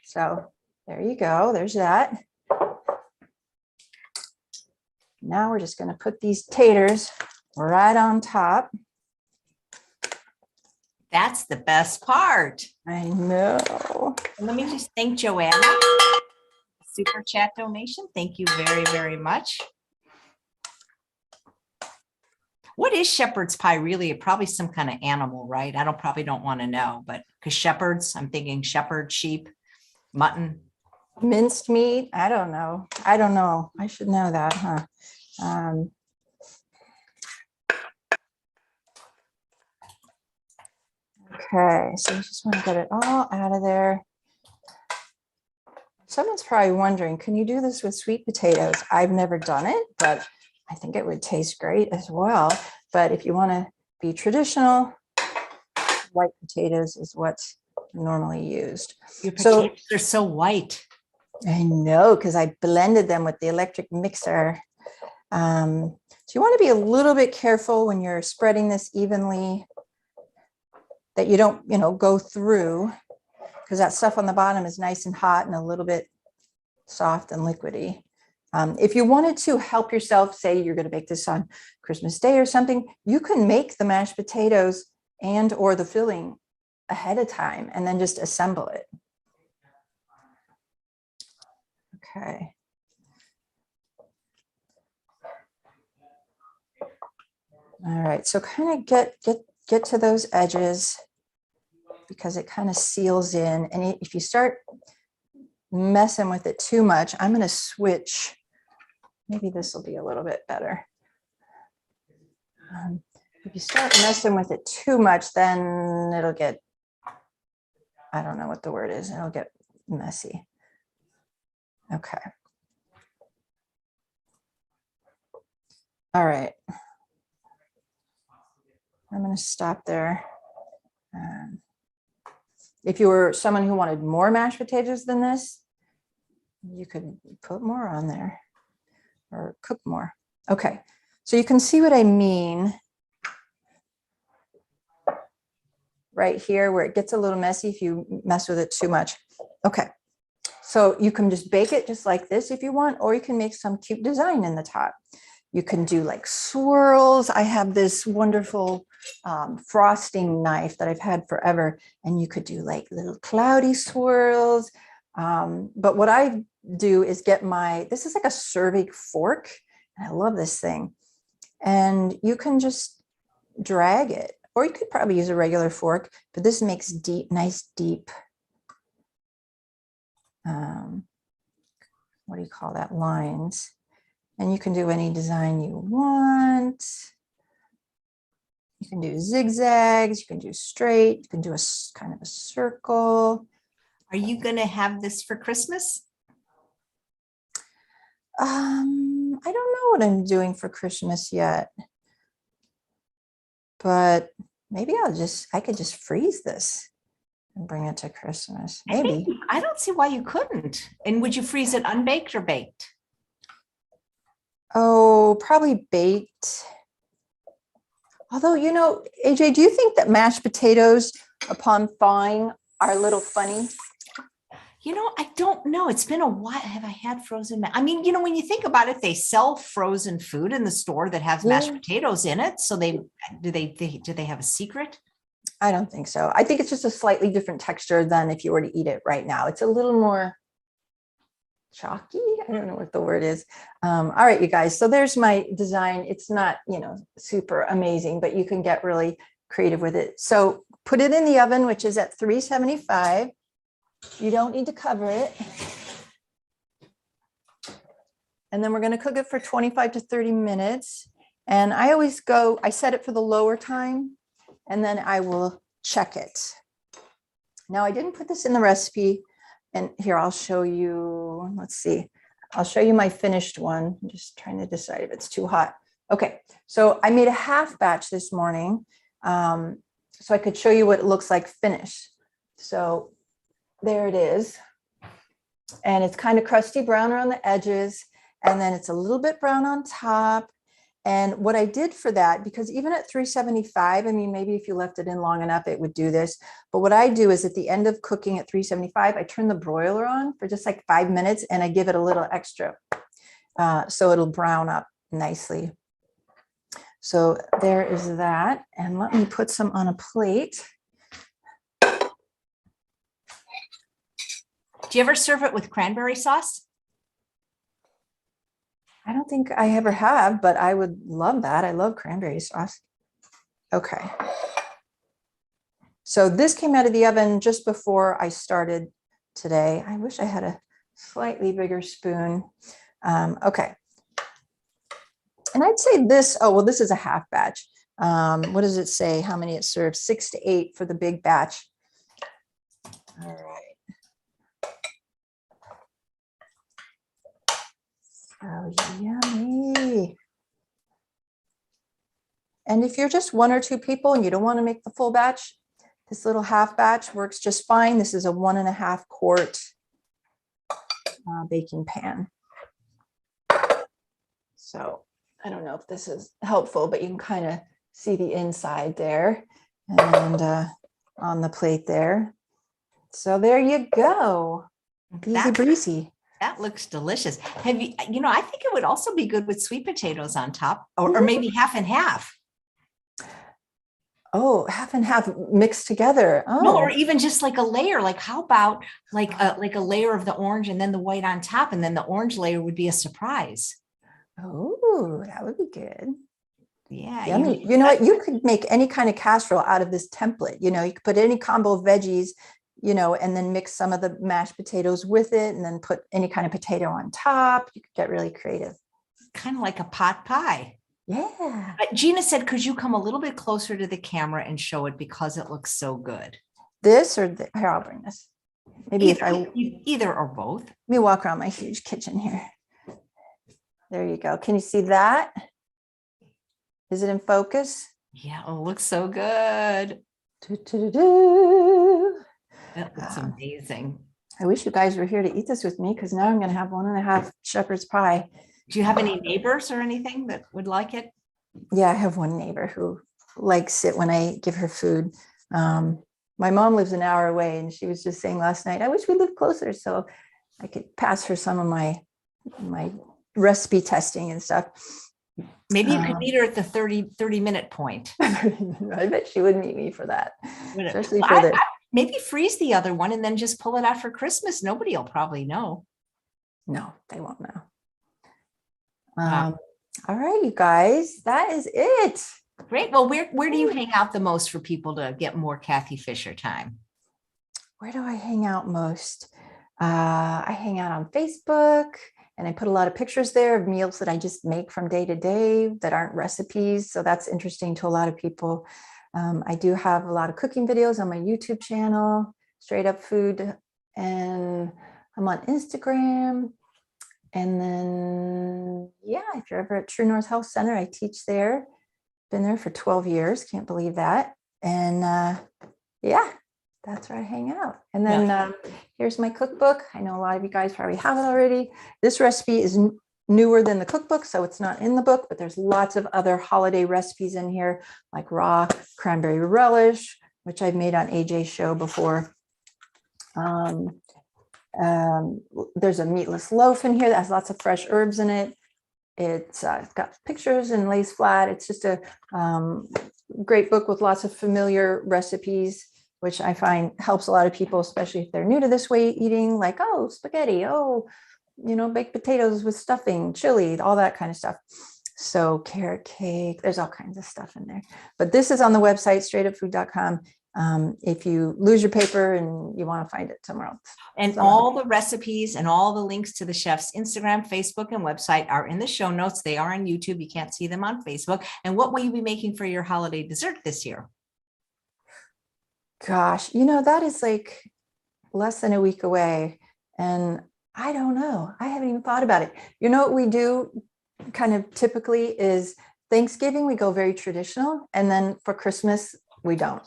so there you go, there's that. Now we're just gonna put these taters right on top. That's the best part. I know. Let me just thank Joanna. Super chat donation. Thank you very, very much. What is shepherd's pie really? Probably some kind of animal, right? I probably don't want to know, but because shepherds, I'm thinking shepherd, sheep, mutton. Minced meat, I don't know. I don't know. I should know that, huh? Okay, so you just want to get it all out of there. Someone's probably wondering, can you do this with sweet potatoes? I've never done it, but I think it would taste great as well. But if you want to be traditional, white potatoes is what's normally used. Your potatoes are so white. I know, because I blended them with the electric mixer. So you want to be a little bit careful when you're spreading this evenly, that you don't, you know, go through, because that stuff on the bottom is nice and hot and a little bit soft and liquidy. If you wanted to help yourself, say you're going to bake this on Christmas Day or something, you can make the mashed potatoes and or the filling ahead of time and then just assemble it. Okay. All right, so kind of get to those edges because it kind of seals in. And if you start messing with it too much, I'm going to switch. Maybe this will be a little bit better. If you start messing with it too much, then it'll get, I don't know what the word is, it'll get messy. Okay. All right. I'm going to stop there. If you were someone who wanted more mashed potatoes than this, you could put more on there or cook more. Okay, so you can see what I mean. right here where it gets a little messy if you mess with it too much. Okay. So you can just bake it just like this if you want, or you can make some cute design in the top. You can do like swirls. I have this wonderful frosting knife that I've had forever, and you could do like little cloudy swirls. But what I do is get this is like a serving fork. And I love this thing. And you can just drag it, or you could probably use a regular fork, but this makes nice deep, what do you call that, lines. And you can do any design you want. You can do zigzags, you can do straight, you can do a kind of a circle. Are you going to have this for Christmas? I don't know what I'm doing for Christmas yet, but maybe I could just freeze this and bring it to Christmas. Maybe. I don't see why you couldn't. And would you freeze it unbaked or baked? Oh, probably baked. Although, you know, AJ, do you think that mashed potatoes upon thawing are a little funny? You know, I don't know. It's been a while. Have I had frozen? I mean, you know, when you think about it, they sell frozen food in the store that has mashed potatoes in it. So do they have a secret? I don't think so. I think it's just a slightly different texture than if you were to eat it right now. It's a little more chalky. I don't know what the word is. All right, you guys. So there's my design. It's not, you know, super amazing, but you can get really creative with it. So put it in the oven, which is at 375. You don't need to cover it. And then we're going to cook it for 25 to 30 minutes. And I set it for the lower time, and then I will check it. Now, I didn't put this in the recipe. And here, I'll show you, let's see. I'll show you my finished one. I'm just trying to decide if it's too hot. Okay, so I made a half batch this morning, so I could show you what it looks like finished. So there it is. And it's kind of crusty brown around the edges. And then it's a little bit brown on top. And what I did for that, because even at 375, I mean, maybe if you left it in long enough, it would do this. But what I do is at the end of cooking at 375, I turn the broiler on for just like 5 minutes, and I give it a little extra. So it'll brown up nicely. So there is that. And let me put some on a plate. Do you ever serve it with cranberry sauce? I don't think I ever have, but I would love that. I love cranberry sauce. Okay. So this came out of the oven just before I started today. I wish I had a slightly bigger spoon. Okay. And I'd say this, oh, well, this is a half batch. What does it say? How many it serves? 6 to 8 for the big batch. All right. Oh, yummy. And if you're just 1 or 2 people and you don't want to make the full batch, this little half batch works just fine. This is a 1.5 quart baking pan. So I don't know if this is helpful, but you can kind of see the inside there and on the plate there. So there you go. Easy breezy. That looks delicious. Have you, you know, I think it would also be good with sweet potatoes on top, or maybe half and half. Oh, half and half mixed together. Oh. No, or even just like a layer. Like how about like a layer of the orange and then the white on top, and then the orange layer would be a surprise. Oh, that would be good. Yeah. Yummy. You know what? You could make any kind of casserole out of this template. You know, you could put any combo of veggies, you know, and then mix some of the mashed potatoes with it, and then put any kind of potato on top. You could get really creative. Kind of like a pot pie. Yeah. Gina said, could you come a little bit closer to the camera and show it because it looks so good? This or here, I'll bring this. Maybe either or both. Let me walk around my huge kitchen here. There you go. Can you see that? Is it in focus? Yeah, it looks so good. That looks amazing. I wish you guys were here to eat this with me, because now I'm going to have 1.5 shepherd's pie. Do you have any neighbors or anything that would like it? Yeah, I have one neighbor who likes it when I give her food. My mom lives an hour away, and she was just saying last night, I wish we lived closer so I could pass her some of my recipe testing and stuff. Maybe you could meet her at the 30-minute point. I bet she would meet me for that. Especially Well, for the maybe freeze the other one and then just pull it out for Christmas. Nobody will probably know. No, they won't know. Wow. All right, you guys, that is it. Great. Well, where do you hang out the most for people to get more Kathy Fisher time? Where do I hang out most? I hang out on Facebook, and I put a lot of pictures there of meals that I just make from day to day that aren't recipes. So that's interesting to a lot of people. I do have a lot of cooking videos on my YouTube channel, Straight Up Food, and I'm on Instagram. And then, yeah, if you're ever at True North Health Center, I teach there. Been there for 12 years. Can't believe that. And yeah, that's where I hang out. And then here's my cookbook. I know a lot of you guys probably have it already. This recipe is newer than the cookbook, so it's not in the book, but there's lots of other holiday recipes in here, like raw cranberry relish, which I've made on AJ's show before. There's a meatless loaf in here that has lots of fresh herbs in it. It's got pictures and lays flat. It's just a great book with lots of familiar recipes, which I find helps a lot of people, especially if they're new to this way eating, like, oh, spaghetti, oh, baked potatoes with stuffing, chili, all that kind of stuff. So carrot cake, there's all kinds of stuff in there. But this is on the website, straightupfood.com. If you lose your paper and you want to find it somewhere else. And all the recipes and all the links to the chef's Instagram, Facebook, and website are in the show notes. They are on YouTube. You can't see them on Facebook. And what will you be making for your holiday dessert this year? Gosh, that is like less than a week away. And I don't know. I haven't even thought about it. What we do kind of typically is Thanksgiving, we go very traditional. And then for Christmas, we don't.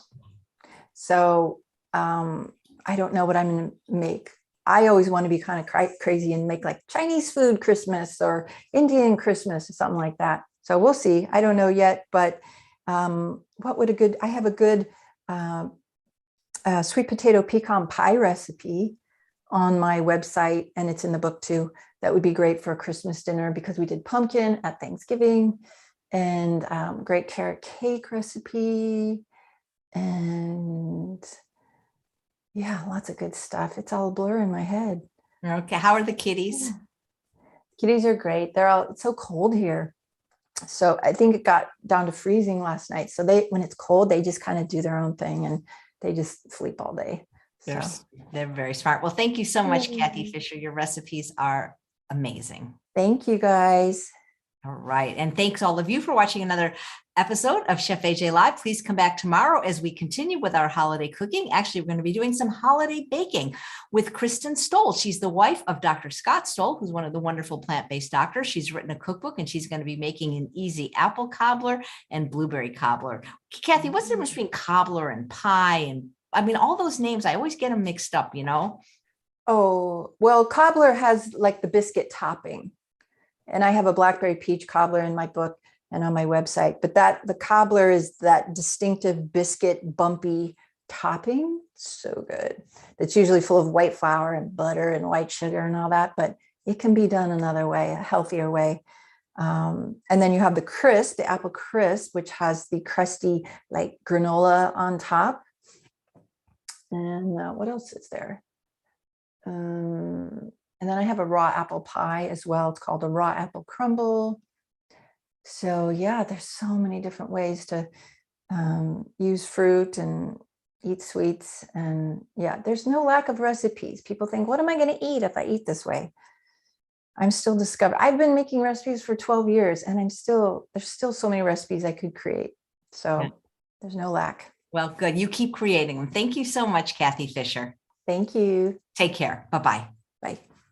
So I don't know what I'm going to make. I always want to be kind of crazy and make like Chinese food Christmas or Indian Christmas or something like that. So we'll see. I don't know yet, but I have a good sweet potato pecan pie recipe on my website, and it's in the book too. That would be great for a Christmas dinner because we did pumpkin at Thanksgiving, and great carrot cake recipe. And yeah, lots of good stuff. It's all a blur in my head. Okay. How are the kitties? Kitties are great. It's so cold here. So I think it got down to freezing last night. So when it's cold, they just kind of do their own thing and they just sleep all day. So. They're very smart. Well, thank you so much, Kathy Fisher. Your recipes are amazing. Thank you, guys. All right. And thanks all of you for watching another episode of Chef AJ Live. Please come back tomorrow as we continue with our holiday cooking. Actually, we're going to be doing some holiday baking with Kristen Stoll. She's the wife of Dr. Scott Stoll, who's one of the wonderful plant-based doctors. She's written a cookbook, and she's going to be making an easy apple cobbler and blueberry cobbler. Kathy, what's the difference between cobbler and pie? And I mean, all those names, I always get them mixed up, Oh, well, cobbler has like the biscuit topping. And I have a blackberry peach cobbler in my book and on my website, but the cobbler is that distinctive biscuit bumpy topping. So good. It's usually full of white flour and butter and white sugar and all that, but it can be done another way, a healthier way. And then you have the apple crisp, which has the crusty like granola on top. And what else is there? And then I have a raw apple pie as well. It's called a raw apple crumble. So yeah, there's so many different ways to use fruit and eat sweets. And yeah, there's no lack of recipes. People think, what am I going to eat if I eat this way? I'm still discovering. I've been making recipes for 12 years and there's still so many recipes I could create. So there's no lack. Well, good. You keep creating them. Thank you so much, Kathy Fisher. Thank you. Take care. Bye-bye. Bye.